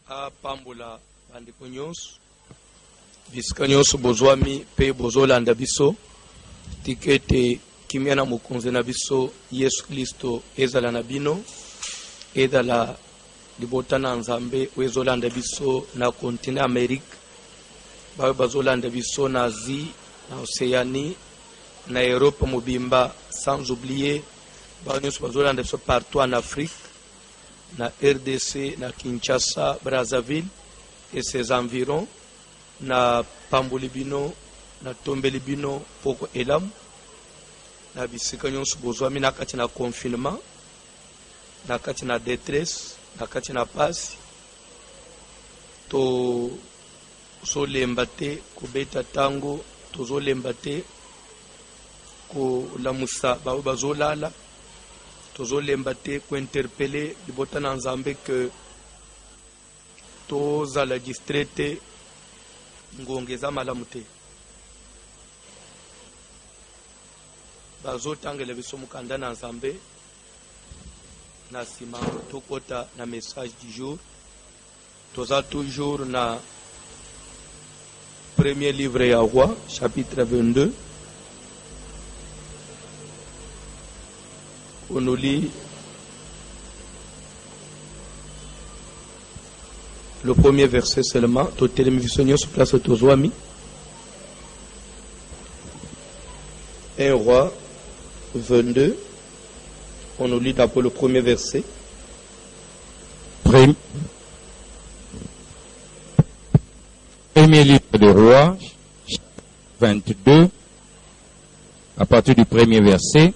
apambola bandeko nyonso bisika nyonso bozwami pe bozolanda biso tikete kimia na mokonzi na biso Yesu Kristo ezala na bino ezala libota na nzambe ezolanda biso na continent Amerique bawe bazolanda biso na Asie na Océanie na Europe mobimba sans oublier bawe nyonso bazolanda biso partout en Afrique na RDC na Kinshasa Brazzaville et ses environs na Pambolibino na Tombelibino poko Elam na bisika nyonso bozwami na kati na confinement na kati na détresse na kati na pasi to zolemba te kubeta tango tozolemba te kolamusa bawe bazolala tozolemba te kuinterpeller libota na nzambe ke tozala distraite ngongeza malamu te bazotangela biso mukanda na nzambe na sima tokota na message du jour toza toujours na premier livre ya Roi chapitre 22 on nous lit le premier verset seulement. To télévision sur place Tozwami. 1 Roi 22. On nous lit d'abord le premier verset. Premier livre de Roi 22. À partir du premier verset,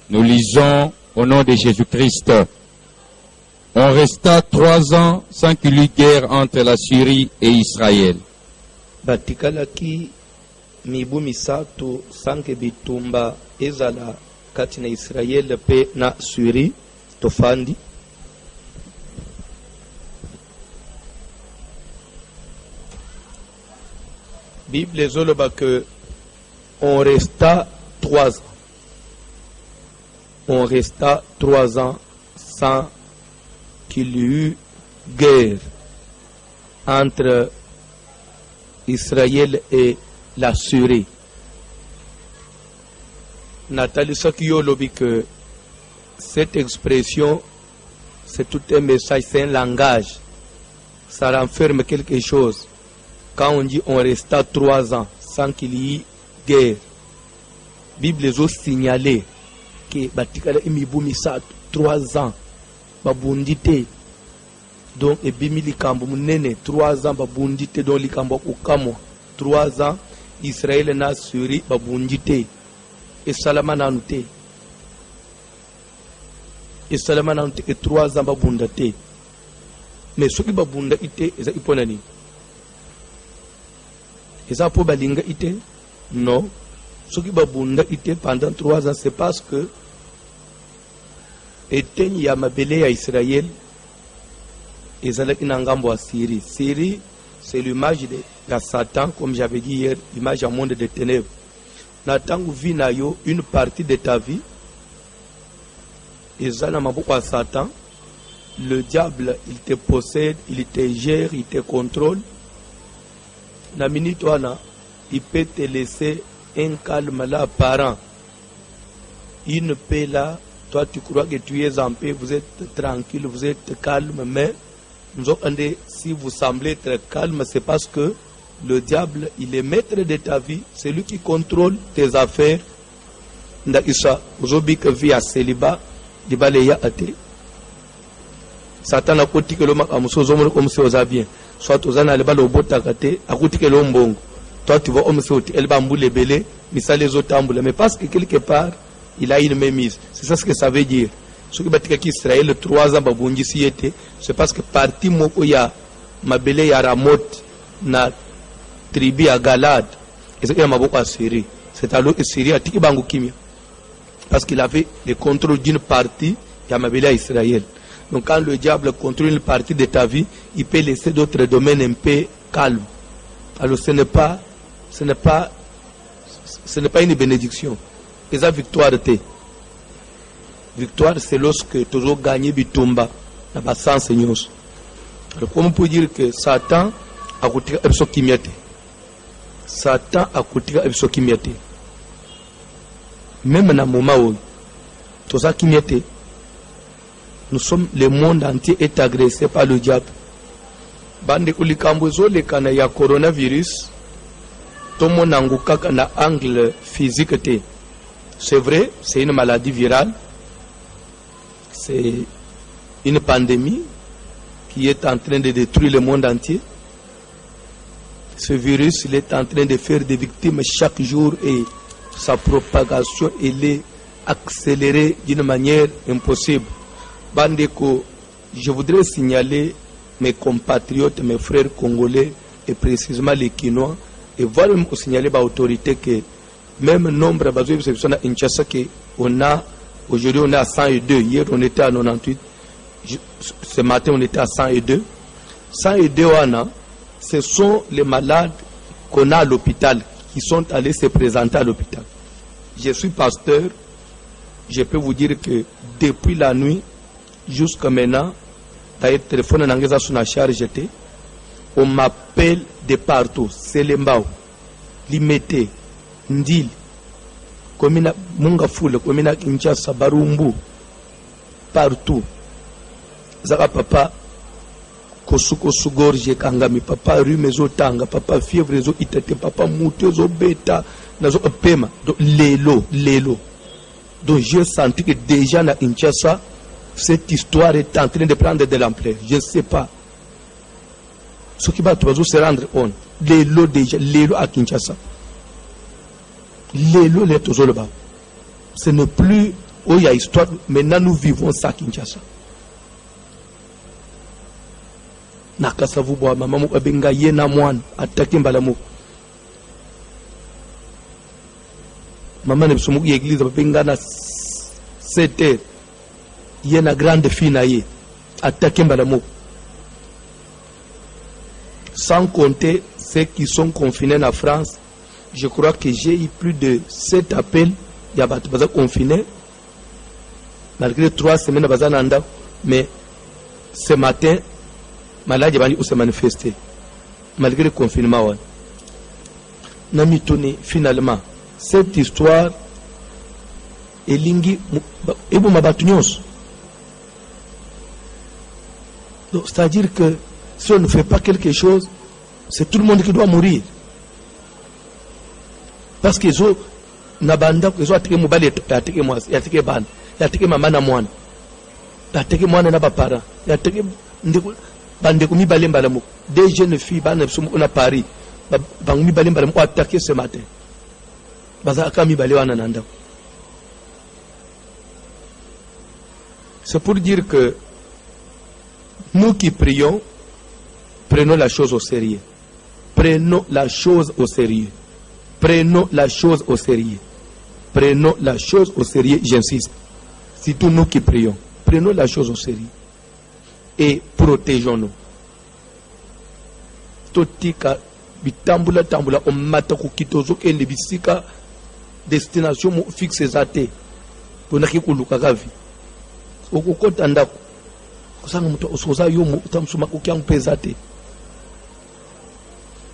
nous lisons au nom de Jésus-Christ. On resta 3 ans sans qu'il y eût guerre entre la Syrie et Israël. Batikalaki mibu misato sanke bitumba ezala kati na Israël pe na Syrie tofandi. Bible zoloba que on resta 3 ans. On resta 3 ans sans qu'il y eut guerre entre Israël et la Syrie. Nathalie Sakio lobby que cette expression, c'est tout un message, c'est un langage. Ça renferme quelque chose. Quand on dit on resta 3 ans sans qu'il y ait guerre, Bible a signalé que batikala imibumi sa 3 ans babundite donc ebimi likambo munene 3 ans babundite donc likambo ukamo 3 ans Israël na Syrie babundite et salama nanute et 3 ans babundate mais soki babunda ite eza iponani eza po balinga ite non soki babunda ite pendant 3 ans c'est parce que eteni ya mabele ya Israël ezalaki na ngambo ya Syrie. Syrie, c'est l'image de la Satan, comme j'avais dit hier, l'image du monde des ténèbres. Na tangu vi na yo, une partie de ta vie, ezala maboko ya Satan, le diable, il te possède, il te gère, il te contrôle. Na minute wana, il peut te laisser un calme là apparent, une paix là. Toi, tu crois que tu es en paix, vous êtes tranquille, vous êtes calme, mais si vous semblez être calme, c'est parce que le diable, il est maître de ta vie, c'est lui qui contrôle tes affaires. Vous avez que vie à célibat, Satan a côté que l'homme a musozo comme si vous bien. Soit aux années, le botakate, à côté que l'homme bon. Toi, tu vois, homme sauter, elle bambou les belés, mais ça les autres amboules. Mais parce que quelque part, il a une mémise. C'est ça ce que ça veut dire. Ce qui veut dire qu'Israël 3 ans babundi si était, c'est parce que parti moko ya mabele ya Ramoth na tribu à Galad. Et c'est qu'il y a maboko à Syrie. C'est alors que Syrie a tiki bango kimia. Parce qu'il avait le contrôle d'une partie ya mabele à Israël. Donc quand le diable contrôle une partie de ta vie, il peut laisser d'autres domaines un peu calmes. Alors ce n'est pas une bénédiction. Et ça victoire te. Victoire c'est lorsque tu as gagné bitumba na ba sens nyonso. Alors, comment on peut dire que Satan a coûté un kimiate? Satan a coûté un kimiate. Même dans le moment où tout ça kimiate, nous sommes, le monde entier est agressé par le diable. Bande kulikambuzo le kana ya coronavirus, tout le monde a un angle physique. C'est vrai, c'est une maladie virale, c'est une pandémie qui est en train de détruire le monde entier. Ce virus, il est en train de faire des victimes chaque jour et sa propagation, elle est accélérée d'une manière impossible. Bandeko, je voudrais signaler mes compatriotes, mes frères congolais et précisément les Quinois, et voir même signaler aux autorités que même nombre de Kinshasa on a aujourd'hui on est à 102, hier on était à 98, ce matin on était à 102. 102 ce sont les malades qu'on a à l'hôpital qui sont allés se présenter à l'hôpital. Je suis pasteur, je peux vous dire que depuis la nuit jusqu'à maintenant, le téléphone en sur la charge, on m'appelle de partout. C'est Lembao, Limete, Ndil, Komina Mungafoule, Komina Kinshasa, Barumbu, partout. Zaka papa, Kosuko Sugorje Kangami, papa Rumezo Tanga, papa Fievre Zo Itete, papa Moutezo Beta, Nazo Pema, Lelo. Donc j'ai senti que déjà na Kinshasa, cette histoire est en train de prendre de l'ampleur. Je ne sais pas. Ce qui va se rendre compte. L'élo déjà, l'élo à Kinshasa. L'élo est toujours là-bas. Ce n'est plus où il y a histoire. Maintenant, nous vivons ça à Kinshasa. Nakasavu boa maman mo benga yena mwan attaquer mbalamu. Maman ne somu église benga na 7h. Il y a une grande fille naïe, attaqué Mbalamu. Sans compter ceux qui sont confinés en France, je crois que j'ai eu plus de 7 appels. Il y a des confinés, malgré 3 semaines, mais ce matin, maladie s'est manifestée, malgré le confinement. Namitoni, finalement, cette histoire est lingi et vous m'abattons. C'est-à-dire que si on ne fait pas quelque chose, c'est tout le monde qui doit mourir. Parce que zo nabanda zo atike mobali atike mwasi atike bana atike mama na mwana atike mwana na bapara atike ndiko bande ko mibale mbala mo des jeunes filles bana biso ko na Paris bangu mibale mbala mo attaquer ce matin baza aka mibale wana nanda. C'est pour dire que nous qui prions, prenons la chose au sérieux. Prenons la chose au sérieux. Prenons la chose au sérieux. Prenons la chose au sérieux, j'insiste. C'est tous nous qui prions. Prenons la chose au sérieux. Et protégeons-nous. Totika, bitambula tambula, on mata kukitozo et lebisika destination fixe zate. Pour n'a qu'au lukagavi. Au kokota ndako.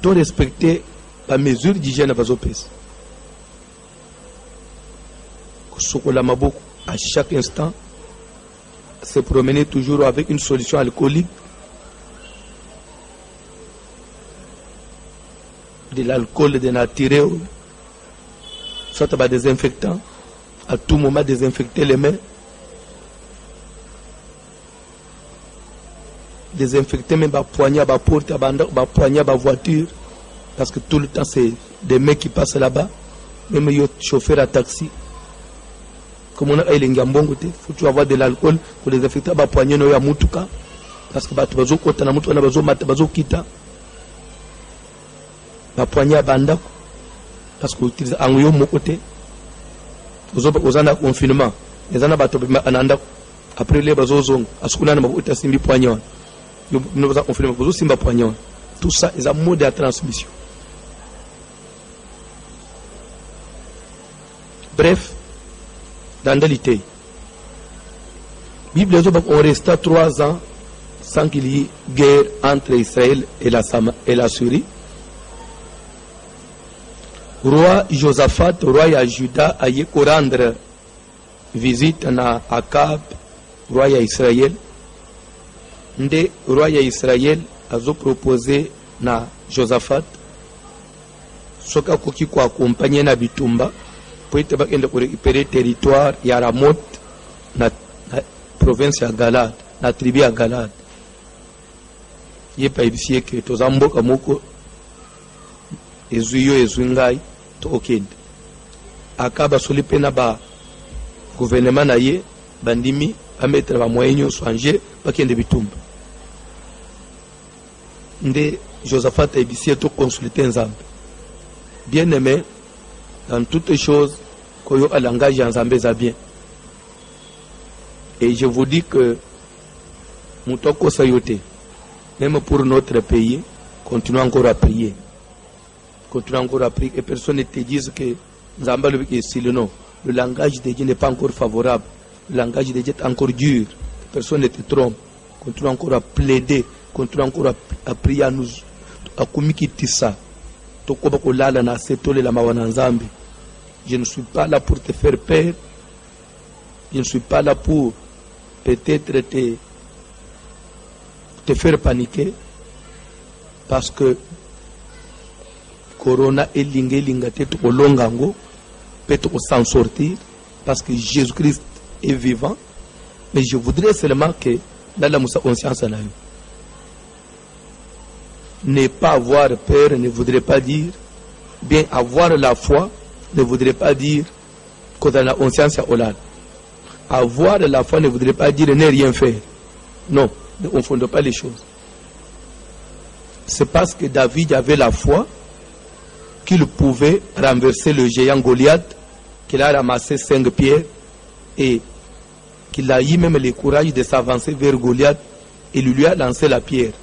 Donc respecter la mesure d'hygiène à Vazopes. À chaque instant, se promener toujours avec une solution alcoolique, de l'alcool dénaturé, soit à désinfectant, à tout moment désinfecter les mains. Désinfecter même ma poignée, ma porte, ma poignée, ma voiture, parce que tout le temps c'est des mecs qui passent là-bas, même les chauffeurs à taxi. Comme on a les ngambongo, faut tu avoir de l'alcool pour désinfecter ma poignée no ya mutuka, parce que tu vas au côté na mutuka na bazo mata bazo kita, ma poignée à banda, parce que utilise anguyo mon côté, aux ans confinement, les ans bato ananda, après les bazo zong, askuna na mabuta simbi poignée. Tout ça est un mode de transmission. Bref, dans l'ité, Bible on resta 3 ans sans qu'il y ait guerre entre Israël et la Syrie. Roi Josaphat, roi ya Juda, a eu rendre visite na Akab, roi ya Israël. Nde roi ya Israël a proposé na Josaphat soka koki ko accompagner na bitumba pour ete bakende ko récupérer territoire ya Ramoth na province ya Galad, na tribu ya Galad. Ye pa ibisie ke tozamboka moko ezuyo ezungai to okende. Akaba soli pena ba gouvernement na ye bandimi a mettre ba moyenyo songer bakende bitumba. Nde Josaphat a ibisie to consulter Nzambe. Bien aimé, dans toutes choses, koyo a langage en Nzambe za bien. Et je vous dis que Moutoko Sayote, même pour notre pays, continuons encore à prier. Continuons encore à prier. Et personne ne te dise que Nzamba est si le nom. Le langage de Dieu n'est pas encore favorable. Le langage de Dieu est encore dur. Personne ne te trompe. Continuons encore à plaider. Continuons encore à prier à nous. À kumikitisa. Je ne suis pas là pour te faire peur. Je ne suis pas là pour peut-être te faire paniquer. Parce que Corona est lingate au longango. Peut-être s'en sortir. Parce que Jésus-Christ est vivant. Mais je voudrais seulement que dans la moussa conscience à ne pas avoir peur ne voudrait pas dire, bien avoir la foi ne voudrait pas dire qu'on a la conscience à Olad. Avoir la foi ne voudrait pas dire ne rien faire. Non, ne confondons pas les choses. C'est parce que David avait la foi qu'il pouvait renverser le géant Goliath, qu'il a ramassé 5 pierres et qu'il a eu même le courage de s'avancer vers Goliath et lui a lancé la pierre.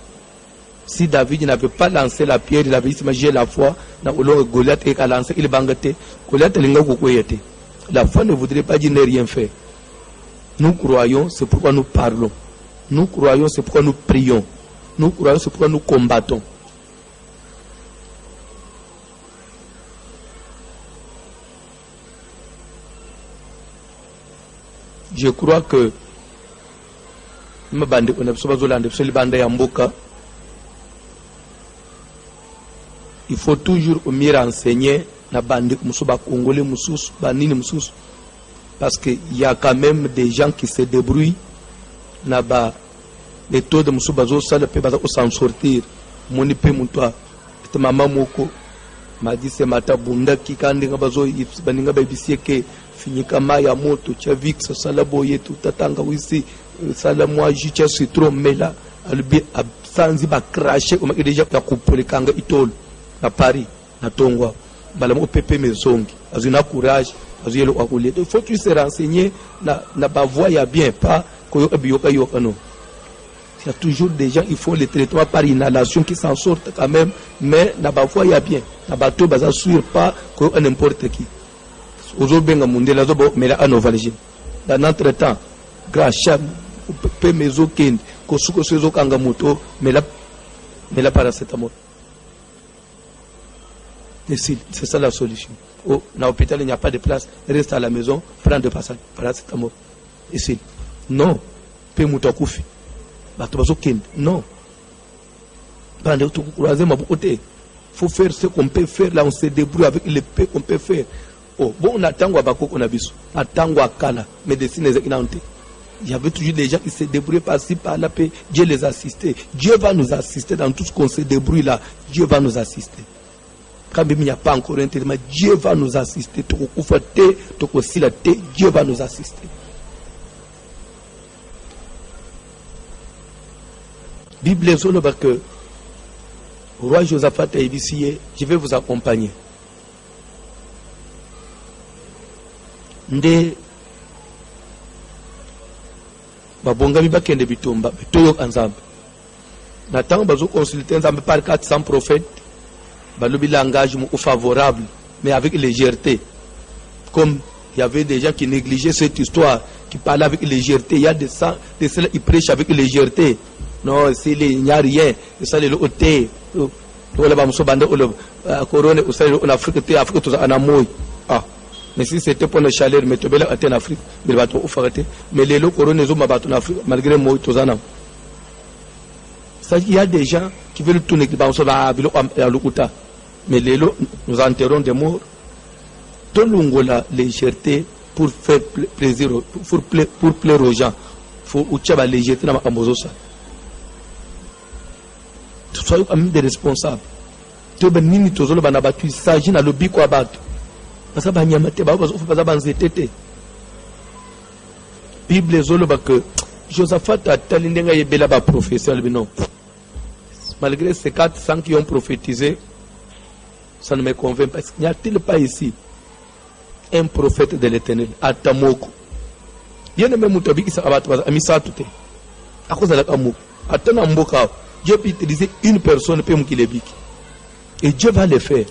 Si David n'avait pas lancé la pierre, il avait imaginé la foi, Goliath a lancé, il bangate, Goliath la foi ne voudrait pas dire ne rien faire. Nous croyons, c'est pourquoi nous parlons. Nous croyons, c'est pourquoi nous prions. Nous croyons, c'est pourquoi nous combattons. Je crois que il faut toujours mieux renseigner parce qu'il y a quand même des gens qui se débrouillent les taux de Moussoubazo ça ne peut pas s'en sortir. Moni pe mutwa maman moko m'a dit ce matin bunda qui kandi ngabazo baninga babisie ke finika maya moto cha vix sala boye tout tatanga wisi sala moi jicha citron mela albi absanzi ba cracher comme déjà ya kupolekanga itolo na Paris na Tongwa balamo pepe mezongi azuna courage azuyelo akule. Il faut tu se renseigner na ba voix ya bien pas koyo biyoka yoka non. Il y a toujours des gens, il faut les traitements par inhalation qui s'en sortent quand même, mais na ba voix ya bien na bateau baza sûr pas koyo n'importe qui. Aujourd'hui benga mundela zo bo mela anovalije dans notre temps grâce cham pe mezo kend ko suko sezo kanga moto mela paracétamol. C'est ça la solution. Oh, dans l'hôpital il n'y a pas de place, reste à la maison, prends de paracétamol. Ici non, pe moto kufi. Non. Il faut faire ce qu'on peut faire. Là, on se débrouille avec le peu qu'on peut faire. Oh, bon, on attend à Bako qu'on a vu. On attend à Kala. Médecine, il y avait toujours des gens qui se débrouillaient par-ci, par-là. Dieu les assistait. Dieu va nous assister dans tout ce qu'on se débrouille là. Dieu va nous assister. Quand même il n'y a pas encore un traitement, Dieu va nous assister. Dieu va nous assister. Bible solo que roi Josaphat a initié, je vais vous accompagner. Nde babonga bibakende bitumba bitoyo anzambe. Natanga bazo consulter nzambe par 400 prophètes. Balobi langage favorable mais avec légèreté. Comme il y avait des gens qui négligeaient cette histoire, qui parlaient avec légèreté, il y a des ceux qui prêchent avec légèreté. non, s'il n'y a rien, ça le côté, on va me bande la couronne, en Afrique, Afrique, tout en amour. Ah, mais si c'était pour la chaleur, mais tu veux aller en Afrique, mais va tout faire. Mais les lots couronnes, ils ont battu en Afrique, malgré moi, tout en am. Ça, il y a des gens qui veulent tourner, qui vont se faire à l'Okuta. Mais les lots, nous enterrons des morts. Tout le monde a la légèreté pour faire plaisir, pour plaire aux gens. Il faut que la légèreté dans la maison. Soyez des responsables. Tu es nini tozolo bana batu s'agit na lobby kwa batu. Parce que nyamate ba bazo fa ba nzetete. Bible zolo ba que Josaphat a talindenga yebela ba professeur bino. Malgré ces 400 qui ont prophétisé, ça ne me convainc pas. N'y a-t-il pas ici un prophète de l'Éternel Atamoko? Il y a même mutabi qui s'abat amisa tout. À cause de la kamoko. Atana mboka. Dieu peut utiliser une personne pour qu'il les et Dieu va le faire.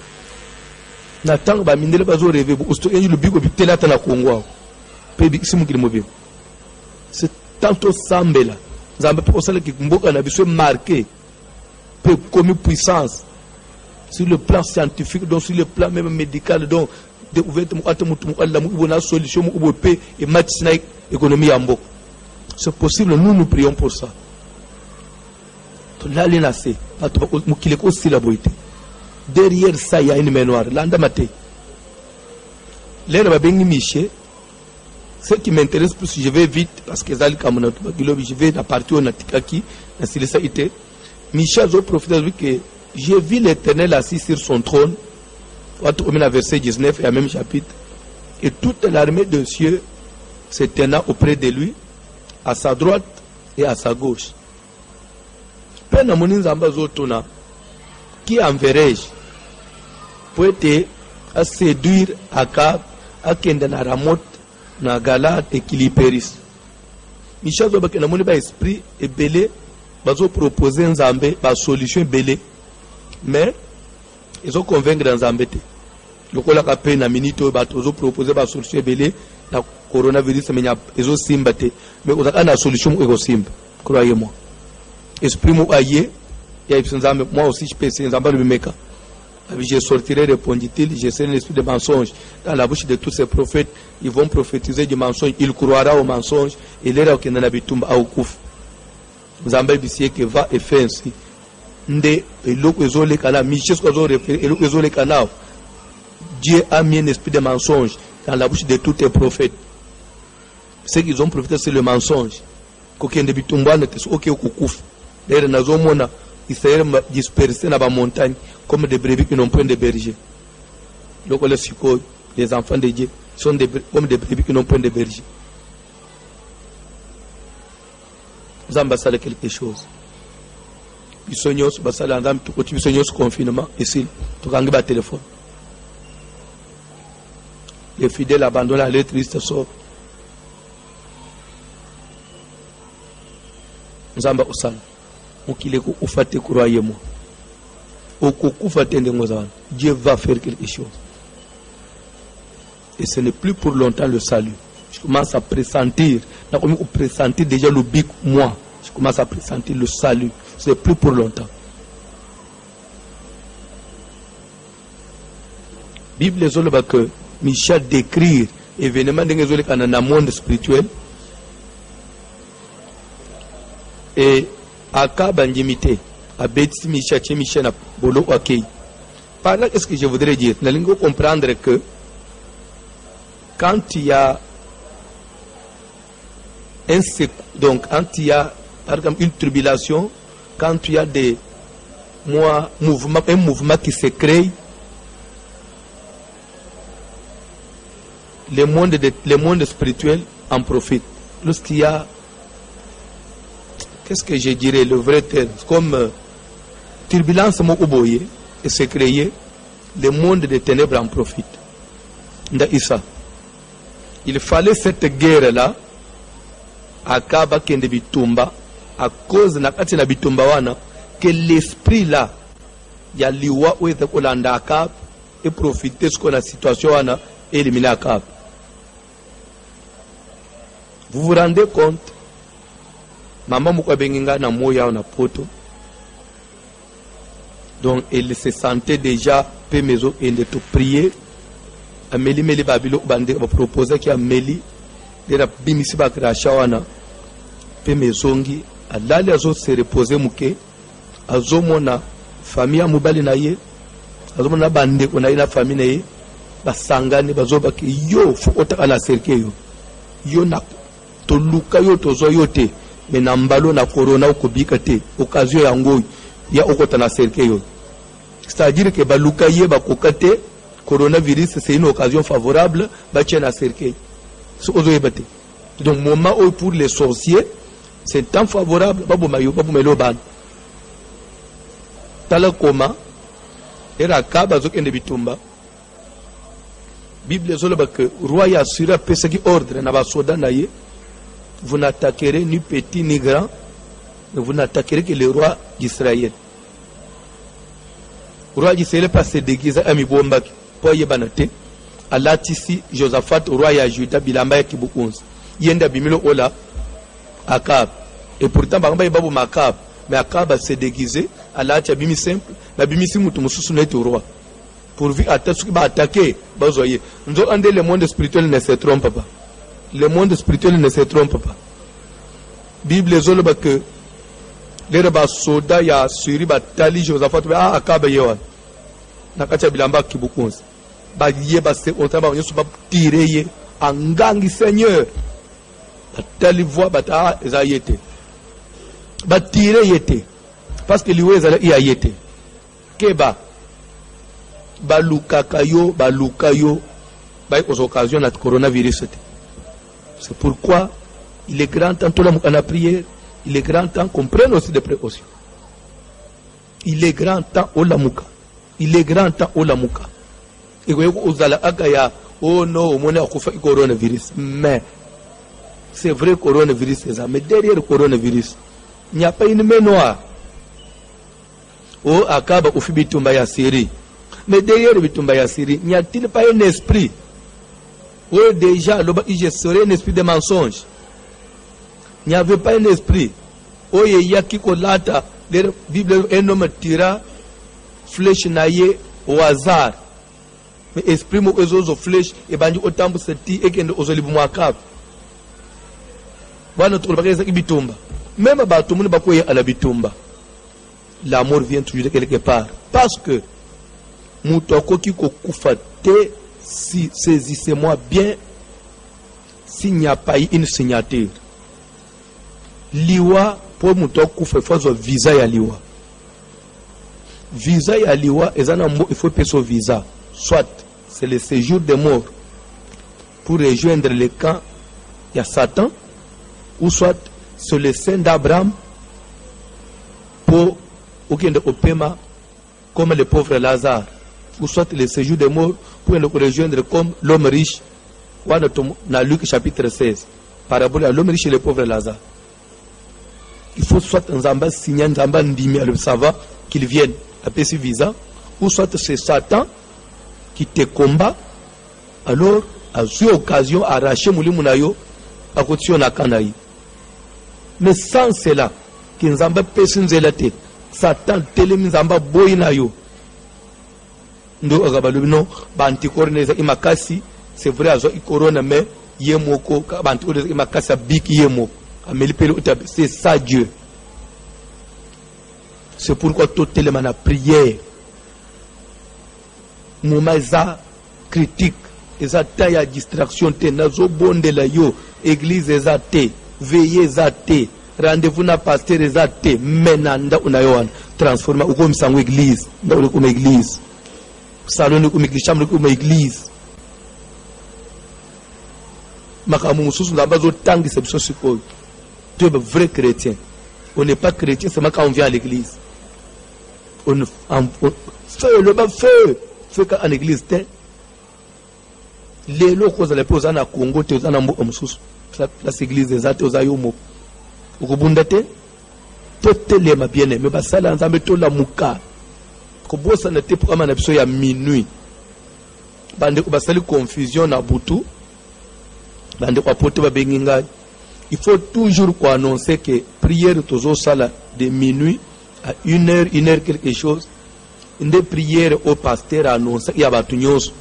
Natang ba mindele bazo rêver bu usto enyu lubigo bitela tana kongwa. Pe bi simu kilimobe. C'est tantôt sambela. Nzambe pe osala ki mboka na biso marqué peu comme puissance sur le plan scientifique, donc sur le plan même médical, donc découverte mu atamutu mu Allah mu ibona solution mu ubope et matisina économie ya mboka. C'est possible, nous prions pour ça. Derrière ça, il y a une main noire. Ce qui m'intéresse plus, je vais vite, parce que je vais à partir où Natikaki, Michel a profité que j'ai vu l'Éternel assis sur son trône, verset 19 et à même chapitre, et toute l'armée de cieux se tenant auprès de lui, à sa droite et à sa gauche. Pena moninzamba zotona qui enverrai-je pour être à séduire Akab, à kenda na Ramoth, na Galade et Kiliperis. Michel Zoba ke na moni ba esprit et belé bazo proposer nzambe ba solution belé, mais ils ont convaincre nzambe te. Lokola ka pe na minute ba tozo proposer ba solution belé na coronavirus menya ezo simba te, mais ozaka na solution ego simba, croyez-moi. Esprit mou aïe, moi aussi je peux essayer, je sortirai, répondit-il, je serai l'esprit de mensonge. Dans la bouche de tous ces prophètes, ils vont prophétiser du mensonge, il croira au mensonge, et l'air qui n'en a bitumba à okouf. Zambé bissier que va et fait ainsi. Nde, et l'okwézo les canaux, Michel Skozo référé, et l'okwézo les canaux. Dieu a mis un esprit de mensonge dans la bouche de tous les prophètes. Ceux qu'ils ont prophétisé, c'est le mensonge. Qu'aucun de bitumba ne te soit ok au koukouf. D'ailleurs, nous avons dispersé dans la montagne comme des brebis qui n'ont point de berger. Donc, les enfants de Dieu sont comme des brebis qui n'ont point de berger. Nous avons passé quelque chose. Nous avons passé le confinement ici. Nous avons un téléphone. Les fidèles abandonnent la lettre triste sort. Nous avons passé. Croyez-moi. Dieu va faire quelque chose. Et ce n'est plus pour longtemps le salut. Je commence à pressentir. Je commence à pressentir déjà le bic, moi. Je commence à pressentir le salut. Ce n'est plus pour longtemps. Bible est que Michel décrire événement dans le monde spirituel. Et Akab Bandimité, à Betsi Michel, Michel à Bolo Akei. Par là, qu'est-ce que je voudrais dire? Nous allons comprendre que quand il y a quand il y a par exemple une tribulation, quand il y a un mouvement qui se crée, le monde spirituel en profite. Lorsqu'il y a, qu'est-ce que je dirais, le vrai terme, comme turbulence et se créer, le monde des ténèbres en profite. Il fallait cette guerre-là, Akaba kende bitumba, à cause na kati na bitumba wana, que l'esprit là, ya liwa ou ete kolanda Akab, et profiter ce qu'on a situation wana, et éliminer Akab. Vous vous rendez compte? maman moko benginga na moya na poto. Donc elle se sentait déjà peu maison et de tout prier. Amélie meli babilo bande va proposer qui Amélie de la bimisi ba krachawana peu maisongi alali azo se reposer muke azo mona famille mobali na ye azo mona bande ko na ina famille na ye basangane bazo ba yo fu otaka na cercle yo na to luka yo to zo yo te mais na mbalo na corona okobika te occasion ya ngoi ya okota na cercle yo. C'est-à-dire que baluka ye ba kokate coronavirus c'est une occasion favorable ba tient na cercle. So ozo yebate. Donc moment où pour les sorciers c'est temps favorable babu mayo babu melo ban. Tala koma era kaba zo kende bitumba. Bible zoloba que roi ya sura pesa ki ordre na ba soda na ye. Vous n'attaquerez ni petit ni grand, mais vous n'attaquerez que le roi d'Israël. Le roi d'Israël pas se déguiser à mi bomba pour y banate. Alatisi Josaphat roi ya Juda bilamba ya kibukunzi. Yenda bimilo ola Akab. Et pourtant bamba babu makab, mais Akab se déguiser alati bimi simple, la bimi si mutu mususu na roi. Pourvu attaquer bazoye. Nous ande le monde spirituel ne se trompe pas. Le monde spirituel ne se trompe pas. Bible zoloba que les soda ya suri batali Josaphat ba Akab yewan. Nakacha bilamba kibukunzi. Ba yeba se otaba nyoso ba tirer angangi Seigneur. Batali voix bata ezayete. Ba tirer yete. Parce que liwe ezala yete. Keba baluka kayo ba aux occasions de coronavirus. C'est pourquoi il est grand temps tout le monde en a prière, il est grand temps qu'on prenne aussi des précautions. Il est grand temps au lamuka. Il est grand temps au lamuka. Et vous allez agaya oh non, on a fait coronavirus. Mais c'est vrai coronavirus c'est ça. Mais derrière le coronavirus, il n'y a pas une main noire. Oh akaba au fibitumba ya Syrie. Mais derrière le bitumba ya Syrie, n'y a-t-il pas un esprit? Oui, déjà, il serait un esprit de mensonge. Il n'y avait pas un esprit. Oui, il y a qui kolata, la Bible, un homme tira flèche naïe au hasard. Mais esprit mo ezo flèche et bandu autant pour cette et qu'en ozoli bumwakab. Voilà notre bagage qui bitumba. Même à tout le monde bakoye à la bitumba. L'amour vient toujours de quelque part. Parce que mutoko ki kokufate. Si saisissez-moi bien, s'il n'y a pas eu une signature. Liwa, pour mutoko fait faire visa ya liwa. Visa ya liwa, il faut payer son visa. Soit c'est le séjour de mort pour rejoindre le camp de Satan, ou soit c'est le sein d'Abraham pour aucun de Opema comme le pauvre Lazare. Ou soit le séjour de mort pour nous rejoindre comme l'homme riche. Dans Luc chapitre 16. Parabole à l'homme riche et le pauvre Lazare. Il faut soit un zamba signé, un zamba ndimi à le savoir qu'il vienne à payer visa, ou soit c'est Satan qui te combat. Alors, à cette occasion, arracher mouli munayo à côté de Kanaï. Mais sans cela, qui nzamba pesin zelate, Satan telemi nzamba boinayo. Ndo agabalu no bantikorneza imakasi c'est vrai azo ikorona mais yemoko bantikorneza imakasi biki yemo amelipelo c'est ça Dieu. C'est pourquoi tout tellement na prière momaza critique eza taya distraction te nazo bondela yo église eza te veiller eza te rendez-vous na pasteur eza te menanda unayoan transforma uko msango église nda uko église salon comme église chambre comme église makamu mususu na bazo tangi c'est biso sikoyo tu es vrai chrétien. On n'est pas chrétien seulement quand on vient à l'église. On feu le bas feu qu'en église t'es les locaux à l'époque à Congo te aux mbo mususu la église des athées aux ayomo ukubundate toutes les ma bien aimé basala nzambe to la muka kobosa na te pour amana biso ya minuit bande ko basali confusion na butu bande ko apote ba benginga il faut toujours qu'on annonce que prière toujours ça de minuit à 1h quelque chose. Une prière au pasteur annonce il y a batunios.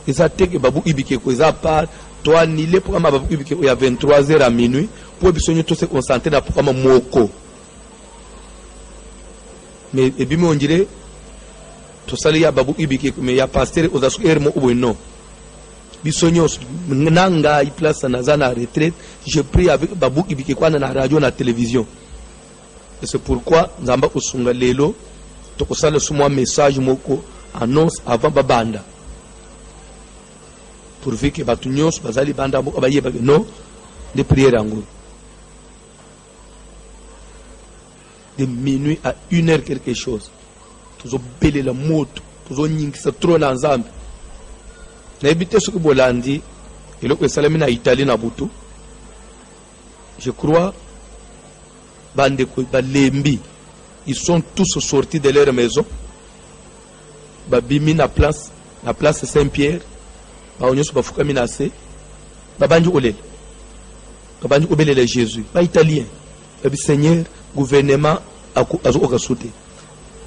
Et ça te que babu ibike ko ça part toi ni le programme babu ibike il y a 23h à minuit pour besoin tout se concentrer dans programme moko. Mais et bien on dirait tout ça il y a babu ibike mais il y a pasteur aux asu ermo ou non. Bisognos nanga i place na zana retraite, je prie avec babu ibike kwa na radio na télévision. Et c'est pourquoi nzamba usunga lelo to kusala sumwa message moko annonce avant babanda. Pourvu que batunios bazali banda moko baye ba non de prière en gros. De minuit à 1h quelque chose. Toujours belé la moto, toujours nyingisa trop na nzambe. Na ebite ce que bolandi et le salami na Italie na butu. Je crois bande ko balembi ils sont tous sortis de leur maison. Babimi na place Saint-Pierre. Ba onyoso bafuka minase. Babanji olele. Babanji obelele Jésus. Ba italien. Babi Seigneur, gouvernement azo okasute.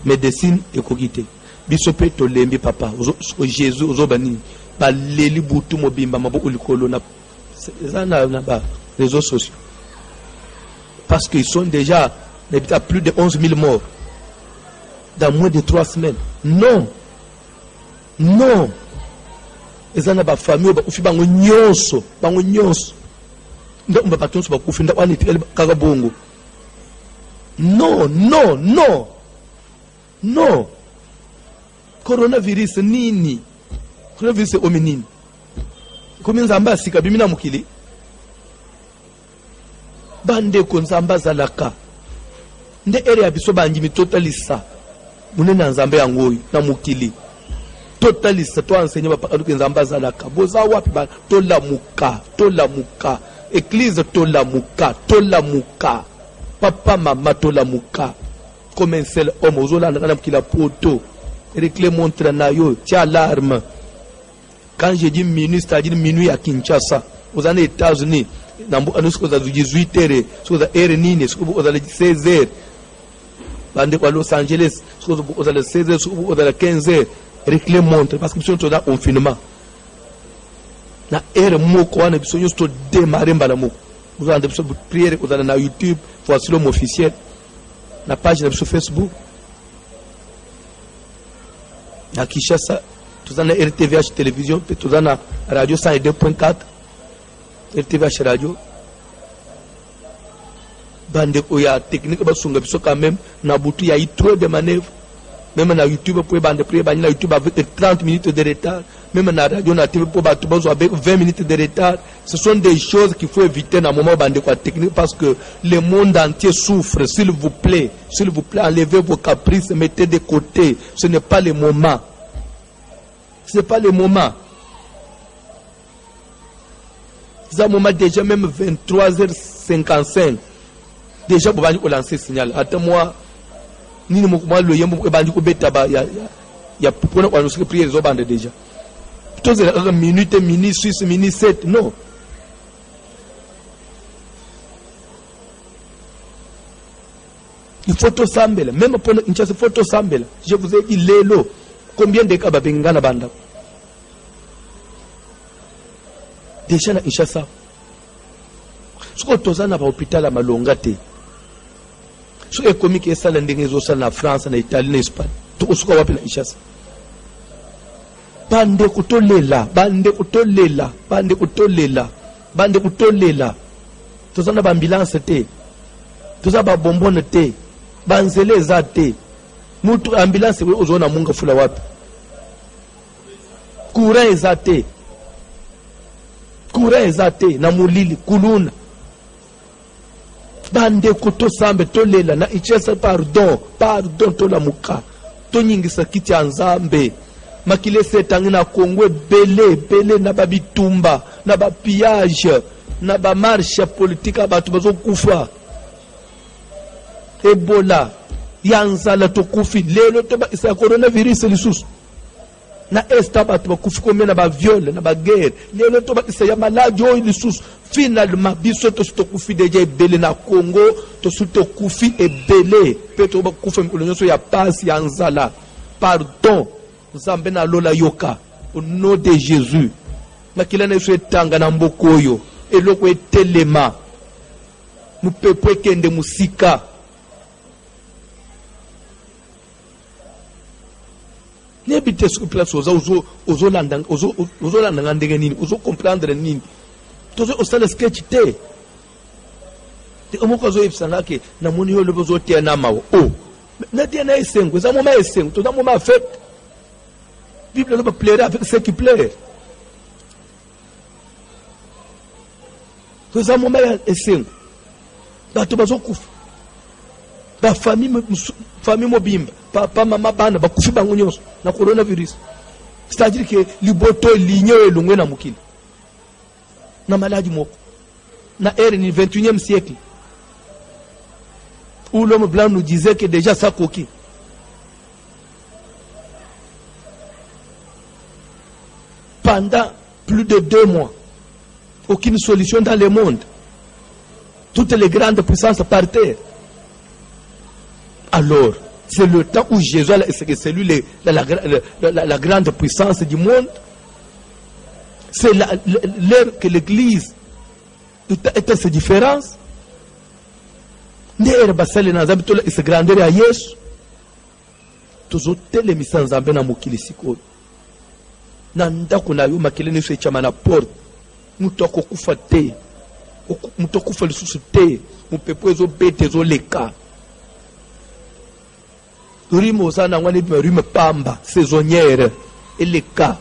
Médecine ekogite. Bisope to lembi papa. Ozo Jésus ozo bani. Ba leli butu mobimba mabo ulikolo na na ba réseaux sociaux. Parce qu'ils sont déjà à plus de 11 000 morts dans moins de 3 semaines. Non. Non. Ils ont une famille qui a nyonso. Non, non, non. Non. Coronavirus nini. Coronavirus omenini. Combien zamba sika bimina mukili. Bande ko nzamba zalaka. Nde area biso banjimi totalisa munena nzambe yangoyo na mukili totalisa to enseigner ba aluke nzamba zalaka boza wapi ba tola muka église tola muka papa mama tola muka comme un seul homme ozola na mukila poto réclame montre na yo ti alarme quand je dis minuit c'est-à-dire minuit à Kinshasa aux États-Unis nambo anusko za 18h so za heure nini so za 16h bande kwa Los Angeles so za 16h so za 15h réclame montre parce que sont dans confinement na heure moko wana biso nyo sto démarrer mbala moko vous avez besoin de prière vous allez na YouTube voici l'homme officiel na page na Facebook na Kinshasa tout na RTVH télévision tout na radio 102.4 RTVH radio bande ko ya technique ba sunga biso quand même na butu ya trop de manœuvres même na YouTube pour bande prier ba na YouTube avec 30 minutes de retard même na radio na TV pour ba tout avec 20 minutes de retard ce sont des choses qu'il faut éviter dans moment bande ko technique parce que le monde entier souffre s'il vous plaît enlevez vos caprices mettez de côté ce n'est pas le moment ça moment déjà même 23h55 déjà vous allez lancer signal attends moi ni moi le yembo e bandi ko beta ba ya pour on nous prier zo bande déjà tous les minutes minute 6 minute 7 non il faut tout sambela même pour une chasse photo sambela je vous ai dit lelo combien de cas babengana banda déjà na Kinshasa soko tozana ba hôpital à Malonga te so économique esala ndenge ezosala na France na Italie na Espagne to soko wapi na Kinshasa bande kutolela tozana ba ambulance te tozana ba bonbonne te banzele eza te mutu ambulance we ozona munga fula wapi courant eza te na mulili kuluna bande kuto sambe tolela na ichesa pardon tola muka to nyingisa kiti ya nzambe makile setangi na Kongo bele na babitumba na ba pillage na ba marche politique abatu bazokufa Ebola yanzala to kufi lelo to ba isa coronavirus lisusu na esta bato bakufi combien na ba viol na ba guerre lelo to bakisa ya maladi oyo lisusu finalement biso to kufi deja ebele na Congo to kufi ebele pe to bakufa mikolo nyonso ya pasi ya nzala pardon nzambe na lola yoka au nom de Jésus makila na yesu etanga na mboko oyo eloko etelema mupepo ekende musika n'habitez sur place aux Hollandais nini aux comprendre nini tous au stade sketch te de omokazo yebsanga ke na moni yo lebezo te na mawo oh na te na esengo za moma esengo to da moma fait Bible ne peut plaire avec ce qui plaît to za moma esengo bato bazokufa ba famille mobimba papa mama bana bakufi bango nyonso na coronavirus c'est-à-dire que liboto ligné elongwe na mukili na maladie moko na ère du 21e siècle où l'homme blanc nous disait que déjà ça coquille pendant plus de 2 mois aucune solution dans le monde toutes les grandes puissances par terre. Alors, c'est le temps où Jésus, c'est lui la grande puissance du monde. C'est l'heure que l'Église était ses différences. N'er basale na zambi tola is grandeur ya Yesu. Tozo tele misanzambe na mukili siko. Na ndako na yo makele ne chama na porte. Mutoko kufa te. Mutoko kufa lisusu te. Mupepo ezo bete ezo leka. Rimo sana ngwane rime pamba saisonnière et les cas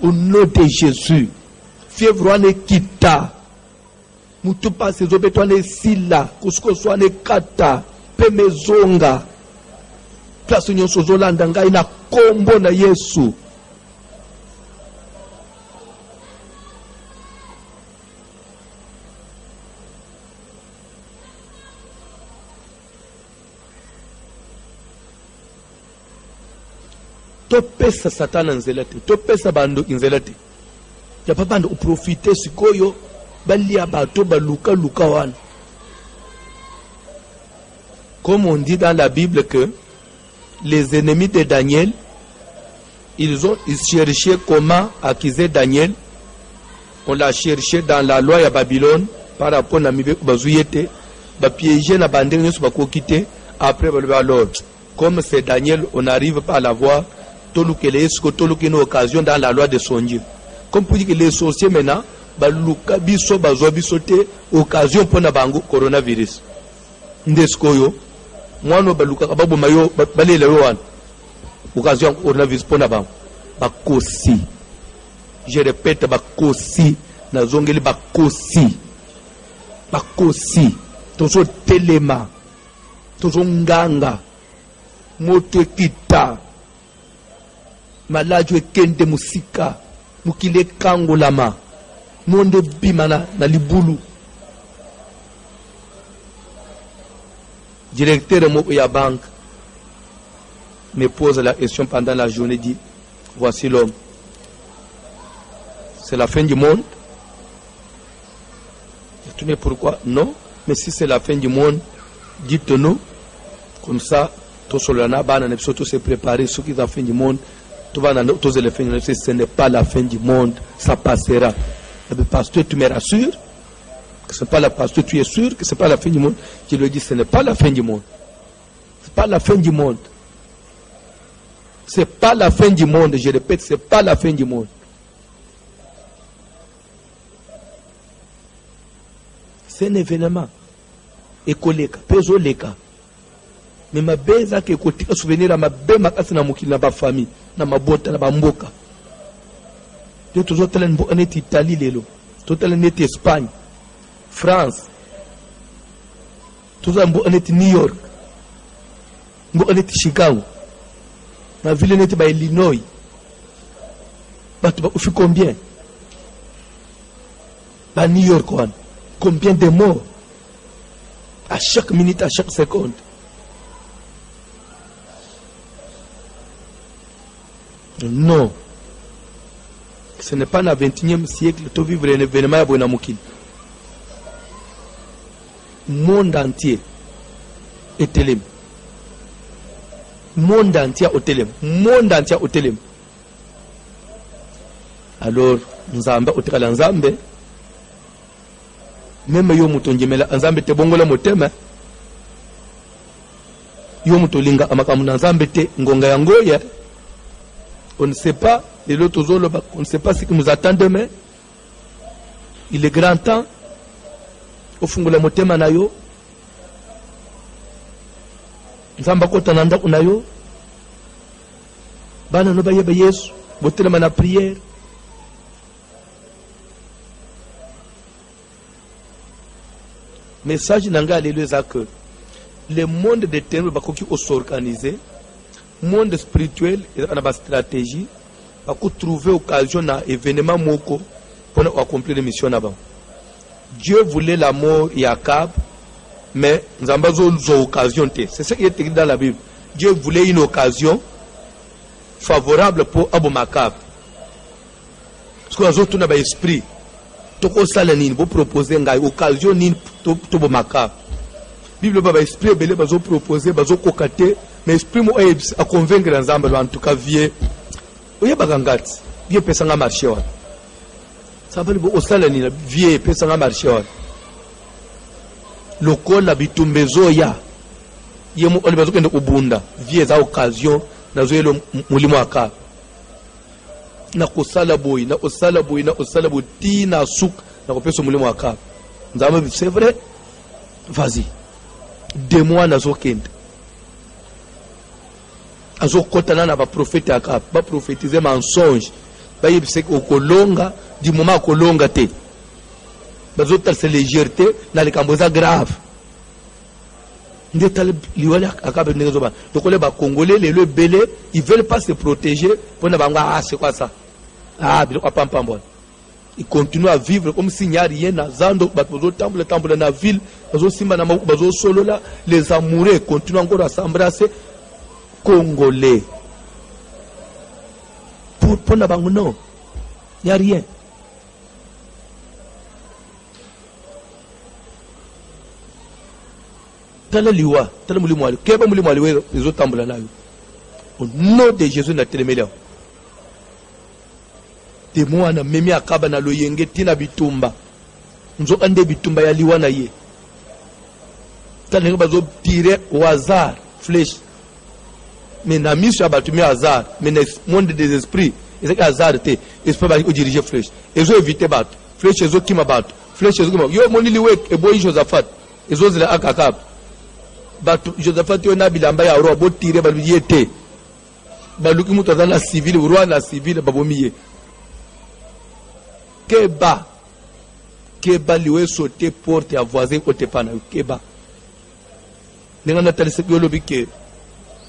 au nom de Jésus fièvre ane kita mutu pa sezo betwane sila kusko swane kata pe mezonga place nyonso zolanda ngai na kombo na Yesu. Topesa satana nzelate topesa bando nzelate ya papa ndo profiter sikoyo balia bato baluka luka wana. Comme on dit dans la Bible que les ennemis de Daniel ils cherchaient comment accuser Daniel. On l'a cherché dans la loi ya Babylone par rapport à mibe bazuyete ba piéger na bande nyoso bakokite après alors comme c'est Daniel on n'arrive pas à l'avoir. Toluke une occasion dans la loi de son Dieu. Comme pour dire que les sorciers maintenant, baluka biso bazo bisote occasion pour na bango coronavirus. Ndeskoyo, moi no baluka babu mayo balele roan. Occasion coronavirus pour na bango. Bakosi. Je répète bakosi na zongeli bakosi. Bakosi. Tozo telema. Tozo nganga. Moto kita. Malaju ekende musika mukile kangolama monde bimana na libulu. Directeur moko ya banque me pose la question pendant la journée, dit voici l'homme, c'est la fin du monde. Je tourne pourquoi non, mais si c'est la fin du monde dites-nous comme ça tout solana bana ne peut se préparer ce qui est la fin du monde. Ce n'est pas la fin du monde, ça passera. Le pasteur, tu me rassures que ce n'est pas la pasteur, tu es sûr que ce n'est pas la fin du monde. Je lui dis, ce n'est pas la fin du monde. Ce n'est pas la fin du monde. Ce n'est pas la fin du monde, je répète, ce n'est pas la fin du monde. C'est un événement. Ekoleka, pezoleka. Mais ma beza ke kotika souvenir à ma be makasi na mukili na ba famille na mabota na ba mboka. De toujours tele mbo aneti Italie lelo, total neti Espagne, France. Toujours mbo aneti New York. Mbo aneti Chicago. Na ville neti ba Illinois. Ba tu ba ufi combien? Ba New York one. Combien de morts? À chaque minute, à chaque seconde. Non. Ce n'est pas dans le 21e siècle que vivre un événement à Bonamukil. Le monde entier est télém. Le monde entier est télém. Le monde entier est télém. Alors, Nzamba otekala Nzambe. Même yo mutonjemela Nzambe te bongola motema. Yo mutolinga amakamuna Nzambe te ngonga yangoya. On ne sait pas, et l'autre on ne sait pas ce qui nous attend demain. Il est grand temps. Au fond de la motema na yo. Nzamba kota nanda unayo. Bana no baye Yesu. Botela mana prière. Message nanga alléluia que le monde des ténèbres bakoki s'organiser. Monde spirituel et la stratégie va trouver occasion à événement moko pour accomplir les missions là-bas. Dieu voulait la mort et Akab, mais nous avons une occasion. C'est ce qui est écrit dans la Bible. Dieu voulait une occasion favorable pour Abou Makab. Parce que nous avons un esprit. Toko salanine, vous proposez une occasion pour Abou Makab. Bible ba esprit belé bazo proposer bazo kokater mais esprit mo a convaincre ensemble en tout cas vieux oye bagangati vieux pesanga marché wa ça veut dire osala ni vieux pesanga marché wa lokola bitumbezo ya yemo oli bazo kende kubunda vieux za occasion nazo yelo mulimo aka na kosala boy na osala boy na osala boti na souk na kopesa mulimo aka nzamba c'est vrai vas-y. 2 mois nazo kende azo kotana na ba prophète aka ba prophétiser mensonge ba yebise ko kolonga du moment kolonga te bazo tal se légèreté na likamboza grave ndetal liwala aka be ngezo ba donc les ba congolais les belé ils veulent pas se protéger pour na banga c'est quoi ça biloko pampambo. Ils continuent à vivre comme s'il n'y a rien. Dans la ville, les amoureux continuent encore à s'embrasser. Congolais. Pour la banque, non. Il n'y a rien. Au nom de Jésus, na télémédia. Des mois na memi akaba na loyenge tina bitumba nzo ande bitumba ya liwa na ye tane bazo tirer au hasard flèche mais na mission abatumi hasard mais na monde des esprits et c'est hasard te esprit ba ko diriger flèche ezo éviter bat flèche ezo kima bat flèche ezo kima yo moni liwe e boy Josaphat ezo zela akakab bat Josaphat yo na bilamba ya ro bo tirer ba yete ba luki mutazana na civil roi na civil babomiye Keba liwe sauter porte à voisin côté pana Keba.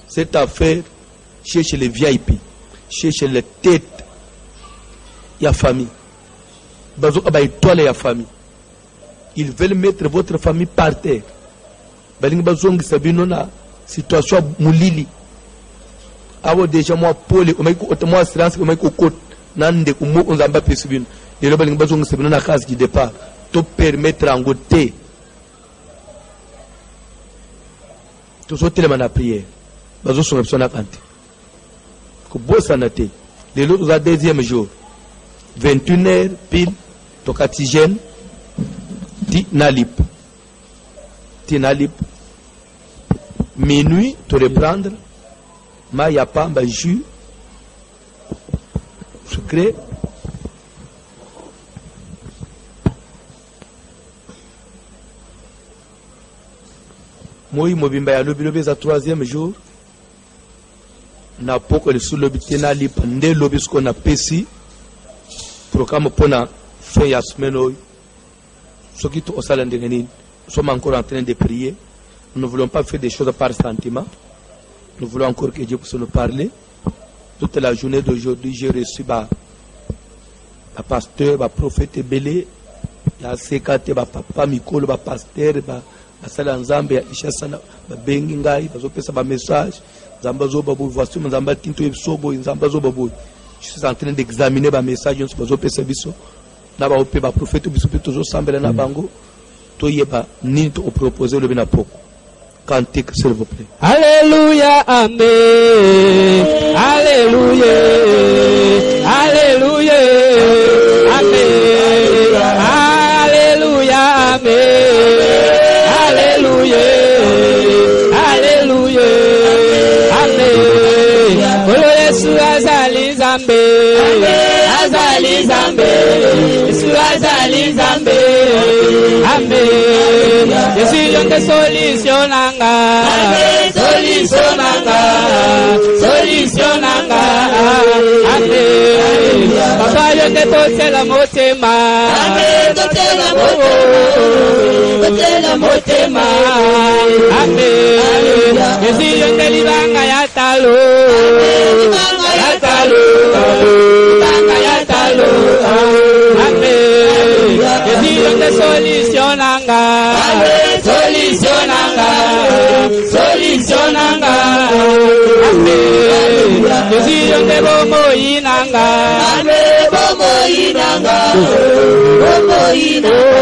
Cette affaire cherche les VIP, cherche les têtes, il y a famille. Bazo aba étoile ya famille. Ils veulent mettre votre famille par terre. Baling bazong sabino na situation mulili. Awo déjà moi pole o mai ko moi assurance o mai ko côte nande ko mo onzamba pesubino. Et le baling bazong sabino na case du départ. To permettre en côté. Tout ça tellement la prière. Bazo son option à canter. Ko bossa na te. Les autres à deuxième jour. 21h pile to katigène ti nalip. Ti nalip. Minuit te reprendre ma ya pamba jus secret. Moi mobimba ya lobi za troisième jour na poko le sous lobi tena lip nde lobi ce qu'on a pesi programme pona fin ya semaine oyo soki to osala ndenge nini nous sommes encore en train de prier. Nous ne voulons pas faire des choses par sentiment. Nous voulons encore que Dieu puisse nous parler. Toute la journée d'aujourd'hui, j'ai reçu un pasteur, un prophète belé, il y a CKT, un papa Mikolo, un pasteur, asala nzambe ya ishasala babengi ngai bazopesa ba message nzamba zo babu voici nzamba tinto ebisobo nzamba zo babu je suis en train d'examiner ba message on bazopesa biso na ba ope ba prophète biso pe tozo sambela na bango to yeba nini to proposer le bina poko cantique s'il vous plaît. Alléluia, amen. Alléluia. Alléluia. Amen. Alléluia, amen. Alléluia. Alléluia. Amen. Olo Yesu azali Zambe. Azali Zambe. Yesu azali Zambe. Amen. Yesu yonke solutionanga. Solutionanga. Solutionanga. Amen. Papa yonke totela motema. Amen. Totela motema. Totela motema. Amen. Yesu yonke libanga ya talo. Libanga ya talo. Libanga ya talo. Amen. Yesu yonke solutionanga. Solutionanga. Solutionanga. Amen. Yesu yonke bomo inanga. Amen. Bomo inanga. Bomo inanga.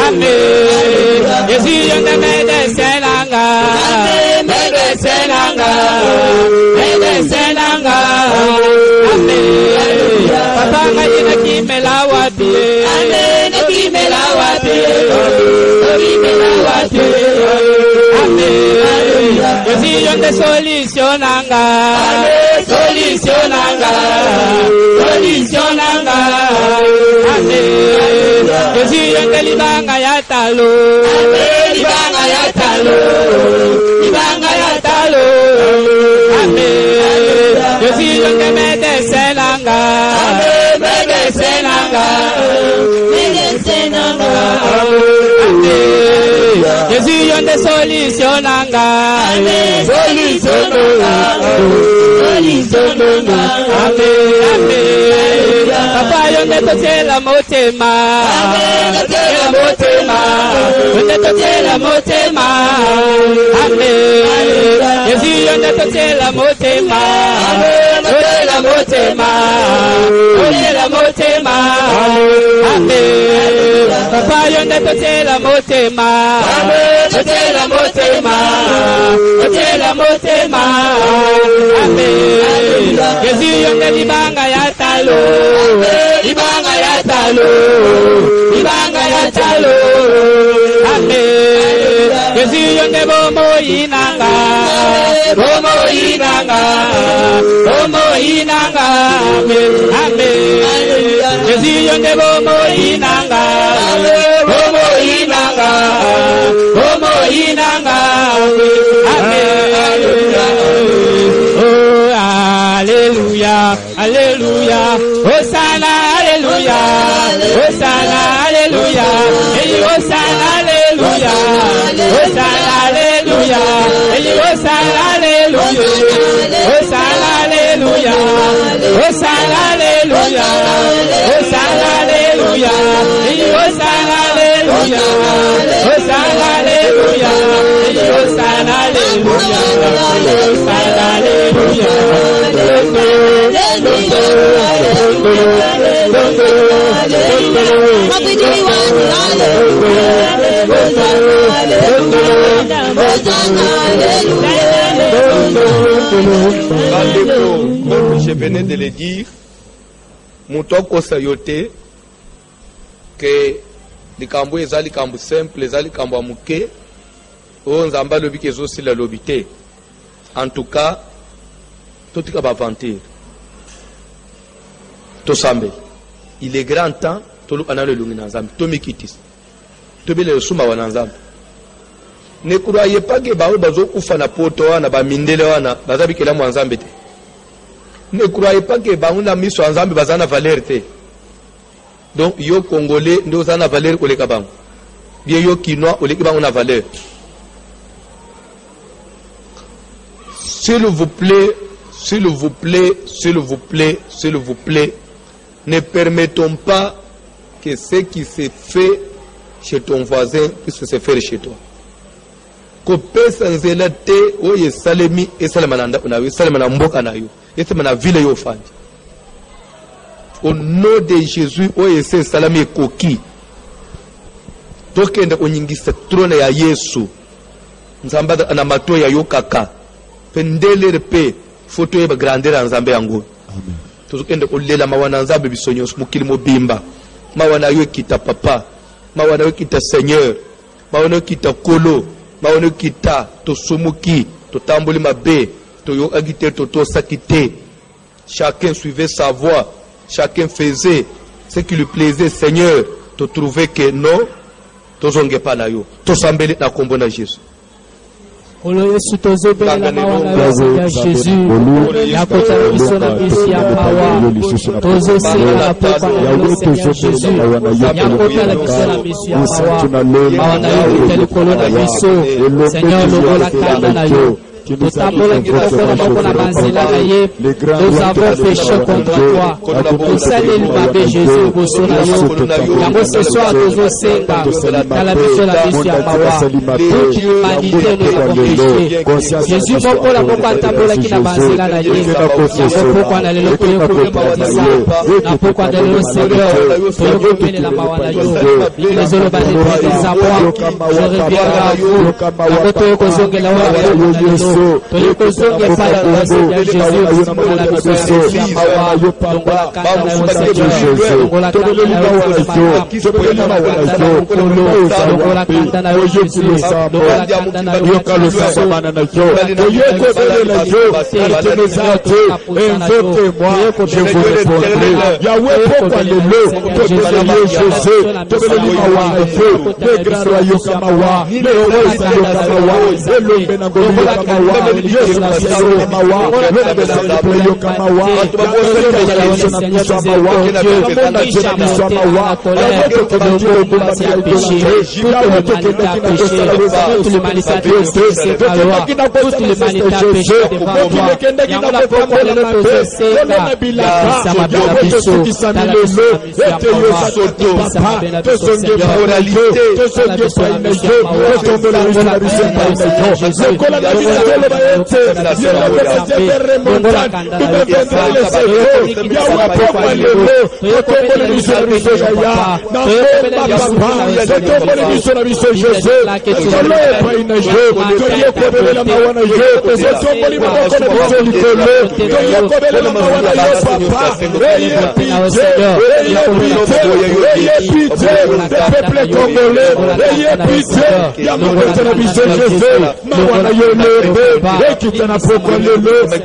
Amen. Yesu yonke medesenanga. Amen. Medesenanga. Medesenanga. Amen. Papa ngajina kimela wapi. Amen. Kimela wapi. Kimela wapi. Amen. Yesu yonke solutionanga. Amen. Solutionanga. Solutionanga. Amen. Yesu yonke libanga ya talo. Amen. Libanga ya talo. Libanga ya talo. Amen. Yesu yonke medesenanga. Amen. Medesenanga. Medesenanga. Amen. Yesu yonke solutionanga. Amen. Solutionanga. Solutionanga. Amen. Amen. Papa yonke totela motema. Amen. Totela motema. Yonke totela motema. Amen. Yesu yonke totela motema. Amen. Totela motema. Totela motema. Amen. Papa yonke totela motema. Amen. Totela motema. Totela motema. Amen. Yesu yonke libanga ya talo. Libanga ya talo. Libanga ya talo. Amen. Yesu yonke bomo inanga. Bomo inanga. Bomo inanga. Amen. Yesu yonke bomo inanga. Bomo inanga. Bomo inanga. Amen. Oh, Alléluia. Alléluia. Hosanna. Alléluia. Hosanna. Alléluia. Et Hosanna. Alléluia. Hosanna. Alléluia. Et Hosanna. Alléluia. Hosanna. Alléluia. Hosanna. Alléluia. Hosanna. Alléluia. Et Hosanna. Alléluia. Hosanna. Alléluia. Et Hosanna. Alléluia. Hosanna. Alléluia. Comme je venais de le dire, Moutoko Sayote, que les cambo ezali cambo simple, ezali cambo amuke, on zamba lobi kezo si la lobité. En tout cas, tout est aventure. Tout semble. Il est grand temps, tout le canal de l'Unginazam, tout mikitis. Tout le suma wanazam. Ne croyez pas que Bao Bazo Koufana Potoana, Bamindelewana, Bazabi Kelam Wanzambete. Ne croyez pas que Baouna mis sur Anzambi Bazana Valerte. Donc, yo Congolais, nous en a valeur pour les Kabang. Bien yo Kinois, ou les Kabang on a valeur. S'il vous plaît, s'il vous plaît, s'il vous plaît, s'il vous plaît, ne permettons pas que ce qui s'est fait chez ton voisin puisse se faire chez toi. Kopesa nzela te oye salemi esalamananda unayo salamana mboka nayo esamana ville yo fandi. Au nom de Jésus oye se salami koki. Tokenda onyingisa trone ya Yesu. Nzamba ana mato ya yokaka. Pendele repe foto ya grandeur nzambe yango. Amen. Tokenda olela mawana nzambe bisonyo mukili mobimba. Mawana yo kita papa. Mawana yo kita Seigneur. Mawana yo kita kolo. Mawana yo kita to somuki, to tamboli mabe, to yo agite to sakite. Chacun suivait sa voie. Chacun faisait ce qui lui plaisait, Seigneur. To trouver que non, to zonge pa na yo. To sambeli na kombo na Jésus. Olo Yesu tozobela na mawana ya Jésus. Ya kota biso na bisi ya mawa. Tozosela na popa na Jésus. Ya kota la biso na bisi ya mawa. Mawana yo kiteli kolo na biso. Seigneur lobola kanda na yo. Nous avons péché contre toi. Nous saluons Jésus, vous ce soir, nous sommes dans la mission de la mission à Mawa. Toute l'humanité nous avons péché. Jésus, mon pour la pourquoi Tambola qui n'a pas la naïe. Pourquoi on allait le payer pour le baptisa. Pourquoi on allait le Seigneur. Pour le gouverner la Mawa na yo. Les autres vont être des amours. Je reviens à vous. La moto est causée la Mawa. Tolikozonge pala na Seigneur Jésus, la mission ya Mawa, longola kanda na Seigneur Jésus, longola kanda na longola kanda na Jésus, longola kanda na Invocez-moi, je vous répondrai. Yahweh, pourquoi le lot, Jésus, le grand royaume Kamawa, le roi Kamawa, le Benangoli Kamawa, Yesu na sio Kamawa, le Benangoli Kamawa,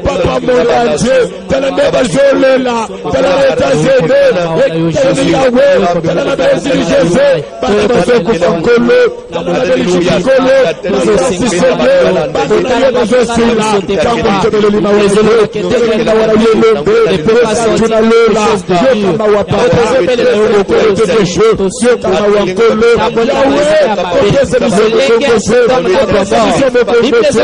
Papa Moranje, Telemeba Jolela, Telemeta Zede, Yahweh, Telemeba Jésus, Papa Sokolo, Telemeba Kolo, Sisele, Papa Josila, Papa Telemeba Wazelo, Telemeba Wayelo, Papa Tunalola, Yokama Wapapa, Yokama Wakolo, Yahweh,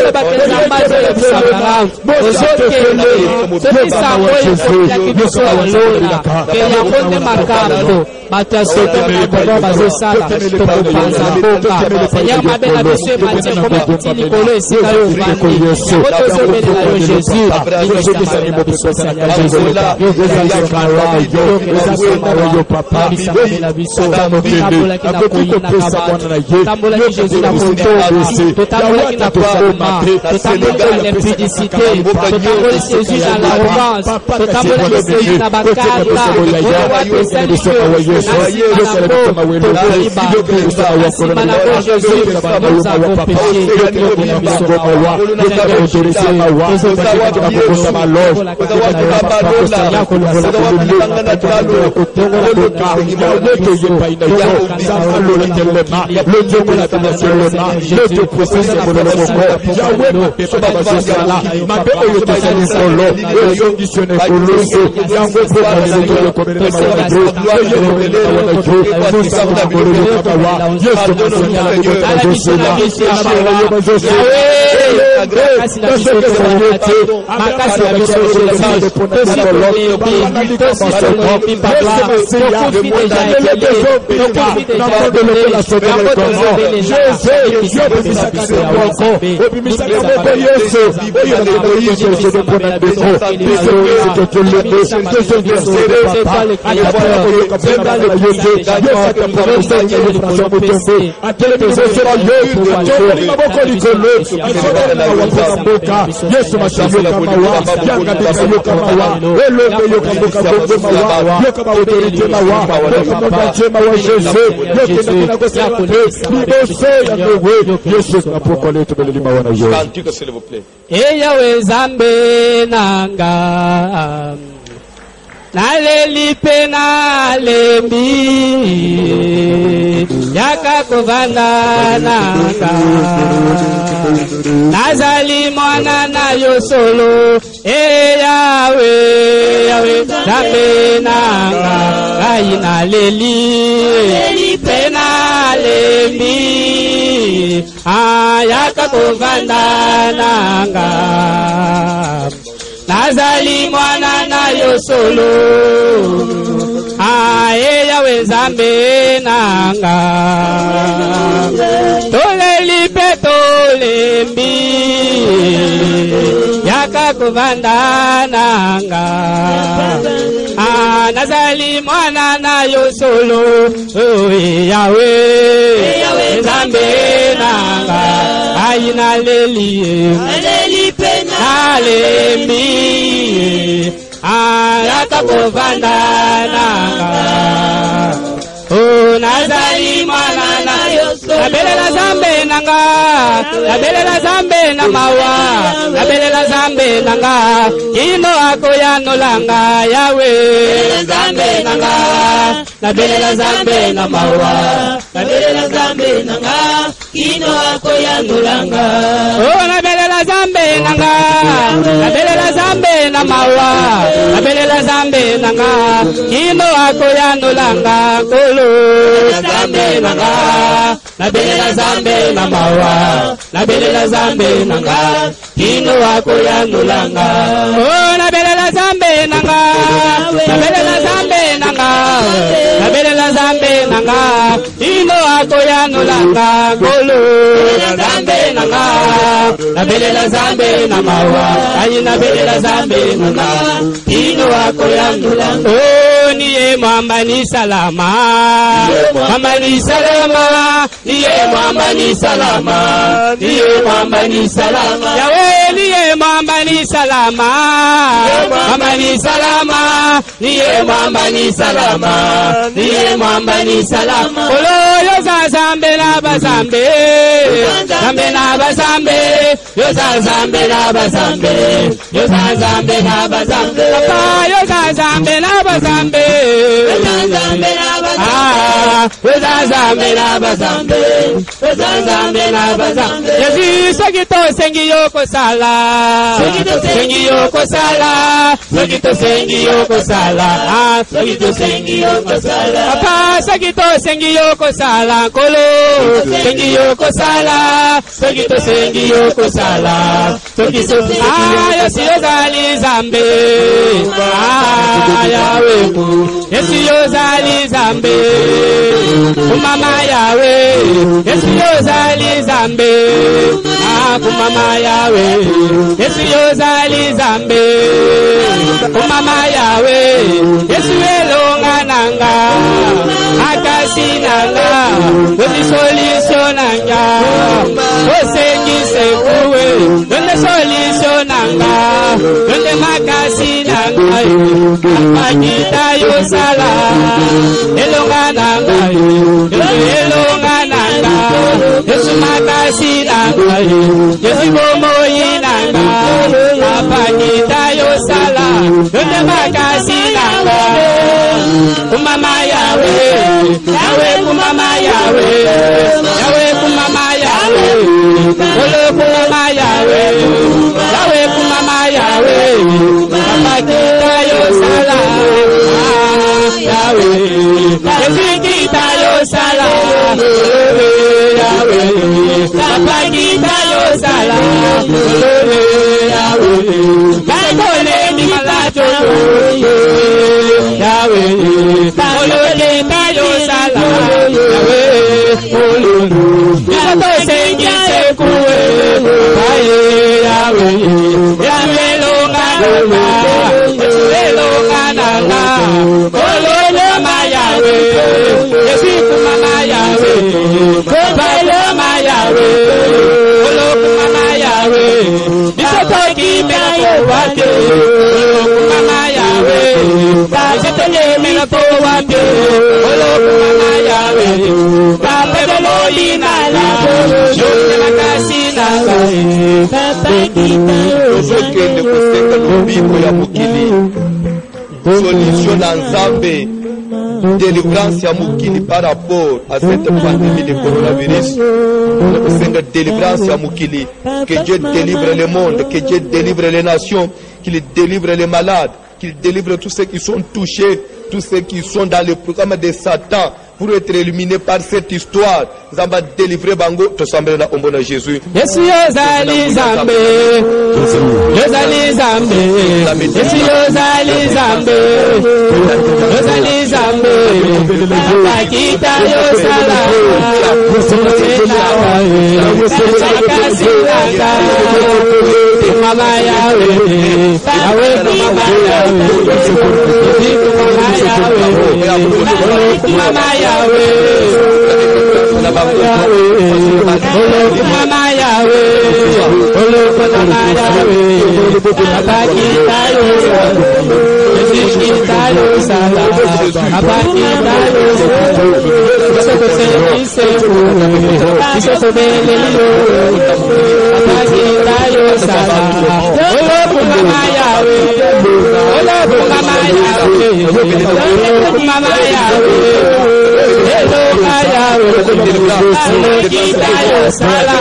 Yahweh Eyawe Zambe nanga naleli pe nalembi yakakovanda nanga nazali mwana na yo solo Eyawe Zambe nanga ngai naleli pe nalembi yakakovanda nanga nazali mwana na yo solo Eyawe Zambe nanga toleli pe tolembi yakakovanda nanga nazali mwana na yo solo Eyawe Zambe nanga aina leli pe nalembi yakakovanda nanga nazali mwana na yo solo nabelela Zambe nanga nabelela Zambe na mawa nabelela Zambe nanga kino akoya nolanga Yawe Zambe nanga nabelela Zambe na mawa nabelela Zambe nanga kino akoya nolanga nabelela Zambe nanga nabelela Zambe na mawa nabelela Zambe nanga kino akoya nolanga kolo Zambe nanga nabelela Zambe na mawa nabelela Zambe nanga kino akoya nolanga nabelela Zambe nanga nabelela Zambe nanga nabelela Zambe nanga kino akoya nolanga kolo Zambe nanga nabelela Zambe na mawa nabelela Zambe nanga kino akoya nolanga niye mwamba ni salama mwamba ni salama niye mwamba ni salama niye mwamba ni salama Yawe niye mwamba ni salama mwamba ni salama niye mwamba ni salama niye mwamba ni salama olo yo za Zambe na bazambe Zambe na bazambe yo za Zambe na bazambe yo za Zambe na bazambe papa yo za Zambe na bazambe Zambe na bazambe Zambe na bazambe Yesu sogito sengi yoko sala sengi yoko sala sogito sengi yoko sala sogito sengi yoko sala papa sogito sengi yoko sala kolo sengi yoko sala sogito sengi yoko sala sogito Yesu yozali Zambe Yawe Yesu yozali Zambe kumama Yawe Yesu yozali Zambe kumama Yawe Yesu yozali Zambe kumama Yawe Yesu elonga nanga akasi nanga Doni solution nanga Osengi sekuwe Doni solution nanga Doni makasi nanga Apagita yosala Elonga nanga Elonga nanga Yesu makasi nanga Yesu momoyi nanga Apagita yosala Doni makasi nanga Kumama Yawe Yawe kumama Yawe Yawe kumama Yawe Olokuma Yahweh, Yahweh Kumama Yahweh, Papa Kita Yosala, Yahweh, Yesu Kita Yosala, Yahweh, Papa Kita Yosala, Yahweh, Kakole ni malacho, Yahweh, Kakole Kita Yosala, Yahweh, Olulu, Yahweh Sengi Sekuwe, Yahweh, Yahweh Lokananga, Yahweh Lokananga, Ololoma Yahweh, Yesu Kumama Yahweh, Kopaloma Yahweh, Olokuma Yahweh, Bisotoki Meko Wate, Olokuma Yahweh, Kajetele Meko Wate, Olokuma Yahweh, Kapelo Inala, Jokela Kasinala, tozokende kosenga lobiko ya mokili solution na nzambe délivrance ya mokili par rapport à cette pandémie de coronavirus. Kosenga délivrance ya mokili, que Dieu délivre le monde, que Dieu délivre les nations, qu'il délivre les malades, qu'il délivre tous ceux qui sont touchés, tous ceux qui sont dans le programme de Satan pour être éliminés par cette histoire. Zamba délivrer bango to semble na ombo na Jésus. Yesu yozali zambe, yozali zambe, Yesu yozali zambe, yozali zambe, Papa Kita yosala, Mama Yahweh, Yahweh Mama Yahweh, Mama Yahweh, Mama Yahweh, Mama Yahweh, Papa Kita yosala, Yesu Kita yosala, Papa Kita yosala, Isoko bele yo, Papa Kita yosala, Mama Yahweh, Mama Yahweh, Mama Yahweh, Kita yosala,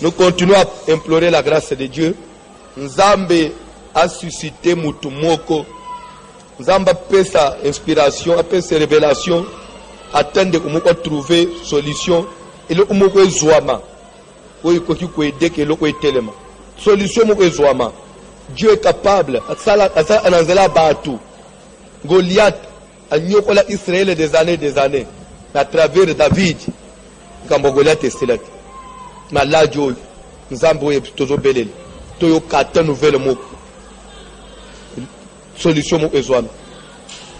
Nous continuons à implorer la grâce de Dieu. Nzambe a suscité Mutumoko. Nzambe a fait sa inspiration, a fait sa révélation, attendre qu'on trouver solution. Et le Umoko est Zouama. Oui, qui peut aider que l'eau est tellement. Solution Moko est Zouama. Dieu est capable. Anazela Batu. Goliath a nyokola Israël des années. À travers David. Quand Goliath est célèbre. Mais là, Dieu, Nzambe est toujours belé. Toyo kata nouvelle moko. Solution moko ezwana.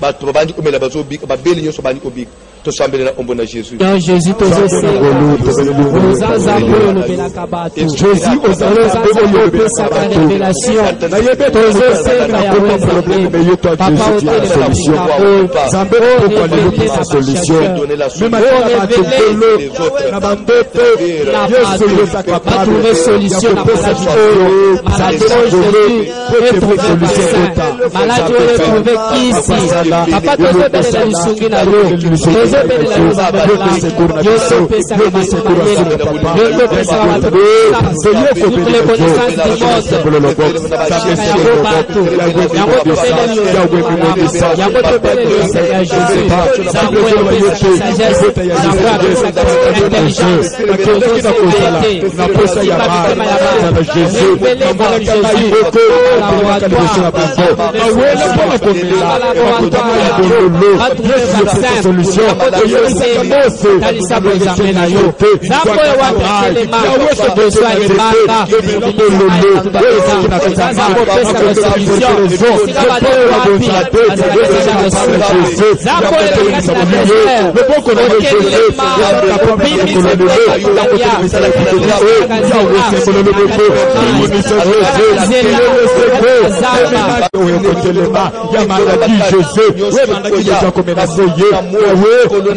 Ba trobandi ko mela bazo bika ba beli nyoso bani ko bika. To sambela ombo na Jésus. Dans Jésus to zo se. Ozaza ko no bela kabato. Jésus ozaza ko pe sa révélation. Na yebe to zo se na ya problème. Papa o te la solution. Zambe ko ko la solution. Même à révéler na bandoto. Yesu yoza kapatu trouver solution na maladie Jésus peut trouver solution. Maladie peut trouver ici. Papa to zo bela na usungi na ro.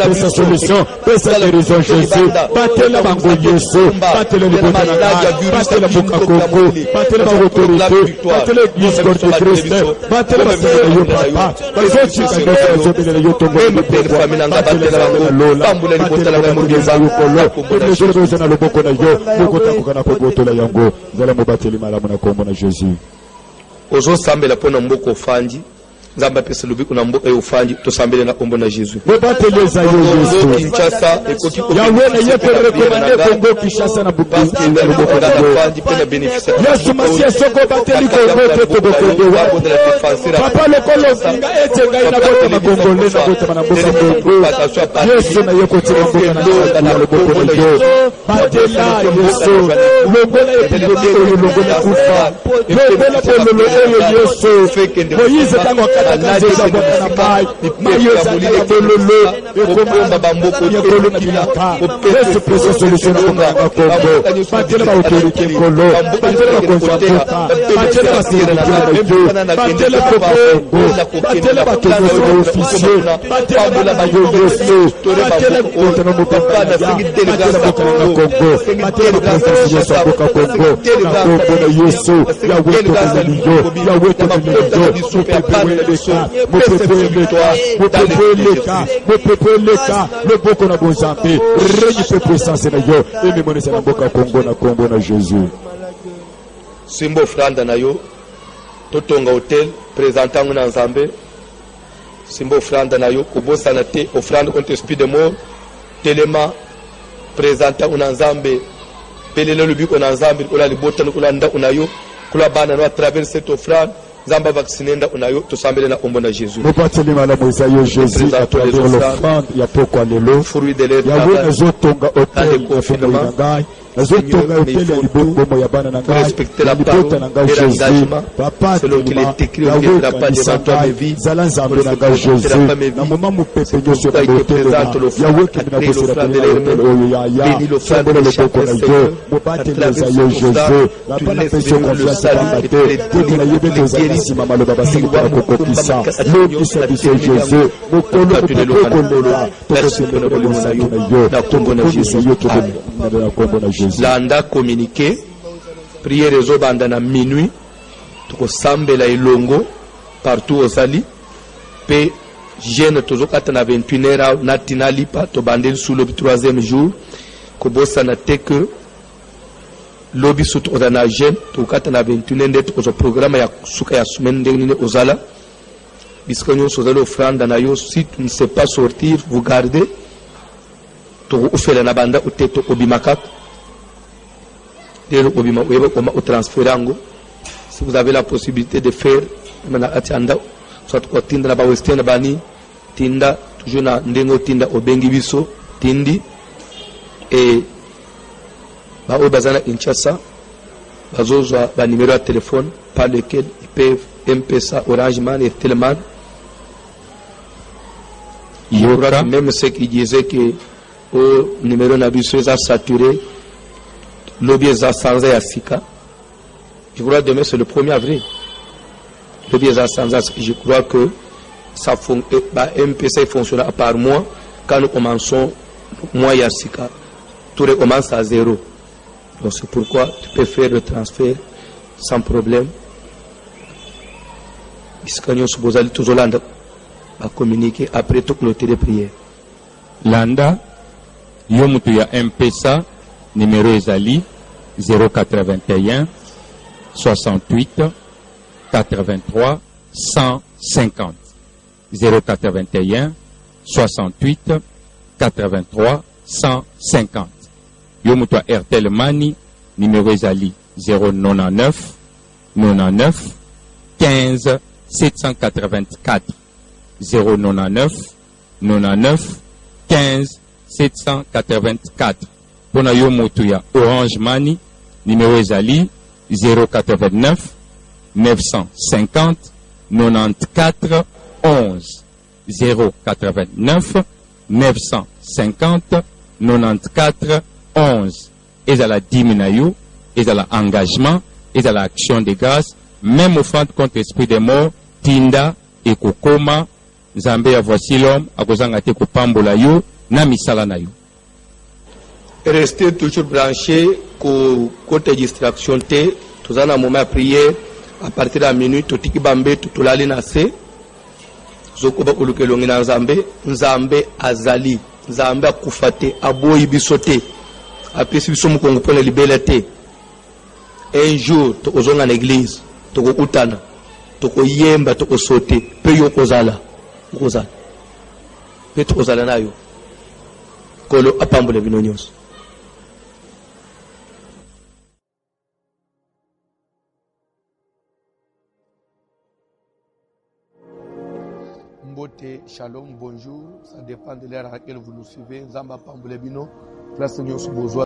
Nous sa solution, sa guérison Jésus, battez la bango Yesu, battez le niveau de la battez la boca coco, battez la autorité, battez l'église contre Christ, battez la bataille de Papa, les autres chiens de la Yotombo, battez la Lola, battez la Mougeza Yukolo, les autres gens à l'Oboko na Yo, Bokota Kokana Pogoto la Yango, Zala Mobateli Malamuna Kombo na Jésus. Ozo Sambe la Pona Mboko Fanji. Nzamba pesa lubiku na mboka yofanji tosambele na kombo na Jésus. Bobateleza yo Yesu. Kinshasa ekoti ko. Yawe na yepe recommander Congo Kinshasa na Bukavu na luboko na fanji pena bénéfice. Yesu Masia soko bateli Congo teto Congo wa. Papa le kolo singa etenga ina bote na Congo le na bote na mboka Congo. Yesu na yeko tina mboka na luboko na yo. Batela Yesu. Longola epidemie longola kufa. Longola polo Yesu. Moïse tango Simbo franda na yo totonga hotel présentant na Nzambe simbo franda na yo kobosa na te offrande contre esprit de mort telema présentant na Nzambe pelele lubiko na Nzambe ola libota kula nda una yo kula bana no à travers cette offrande nzamba vacciner nda unayo tosambele na ombo na Jésus. Mopateli malamu eza yo Jésus à travers l'offrande ya poko lelo. Fruit de leur Yawe travail. nazotonga hotel ya fomo na ngai. Nazotonga hotel ya libomo ya bana na ngai. Respecter la Libota na ngai parole, Jésus. Papa selon qu'il est écrit, on ne Yawe viendra pas devant toi mes vies. zala nzambe na ngai Jésus. Na moma mopepe nyonso na hotel na Yawe kemina bosela tena hotel oyo ya ya. Sambolo loboko na yo. Mopateli eza yo Jésus. Napana peso confiance bamba te. Teki na yebe tozala nsima maloba basili mpona kokokisa. Lokisa biso Jésus. Mokolo kokolela. Tokosembela kolimo na yo. Na kombo na Jésus. Na kombo na Jésus. Landa communiqué. Prière ezo banda na minuit. Tokosambela ilongo partout ozali. Pe jeune tozokata na 21h na tinalipa to bandeli sous le 3e jour. Kobosa na teke lobi sut ozana jeune tokata na 21 ndet ozo programme ya suka ya semaine ndenge ozala. Biskanyo sozali offrande na yo si tu ne sais pas sortir vous gardez to ufela na banda uteto obimakak dero obima weba koma o transferango. Si vous avez la possibilité de faire mana atianda soit ko tinda ba western bani tinda toujours na ndengo tinda obengi biso tindi et ba obazana Kinshasa bazozwa ba numéro de téléphone par lequel ils peuvent M-Pesa, Orange Man et Teleman. Même ceux qui disaient que le numéro nabiso est saturé, l'objet est sans Sika. Je crois que demain c'est le 1er avril. L'objet est sans. Je crois que ça M-Pesa fonctionne à part mois. Quand nous commençons, mois Yassika, tout recommence à 0. Donc c'est pourquoi tu peux faire le transfert sans problème. Biskanyo Subozali Tuzolanda va communiquer après toute notre prière. Landa, yomutu ya M-Pesa, numéro ezali 081 68 83 150. 081 68 83 150. Yomutu ya Airtel Money, numéro ezali 099 99 15 784. 099 99 15 784. Pona yo moto ya Orange Money, numéro ezali 089 950 94 11. 089 950 94 11. Ezala dîme na yo, ezala engagement, ezala action de grâce, même offrande contre esprit des morts, tinda et kokoma. Nzambe ya voici l'homme akozanga te kopambola yo na misala na yo. Restez toujours branchés côté distraction te tozana moment à prière à partir de la minute totiki bambe tutulali na se zokoba ulukelongi na nzambe azali nzambe akufate aboyi bisote apesi biso mukongo pona libela te. Un jour tokozonga na église tokokutana tokoyemba tokosote pe yo kozala kozala pe tokozala nayo kolo apambula bino nyonso. Mbote, shalom, bonjour, ça dépend de l'heure à laquelle vous nous suivez. Nzamba apambula bino place nyonso bozwa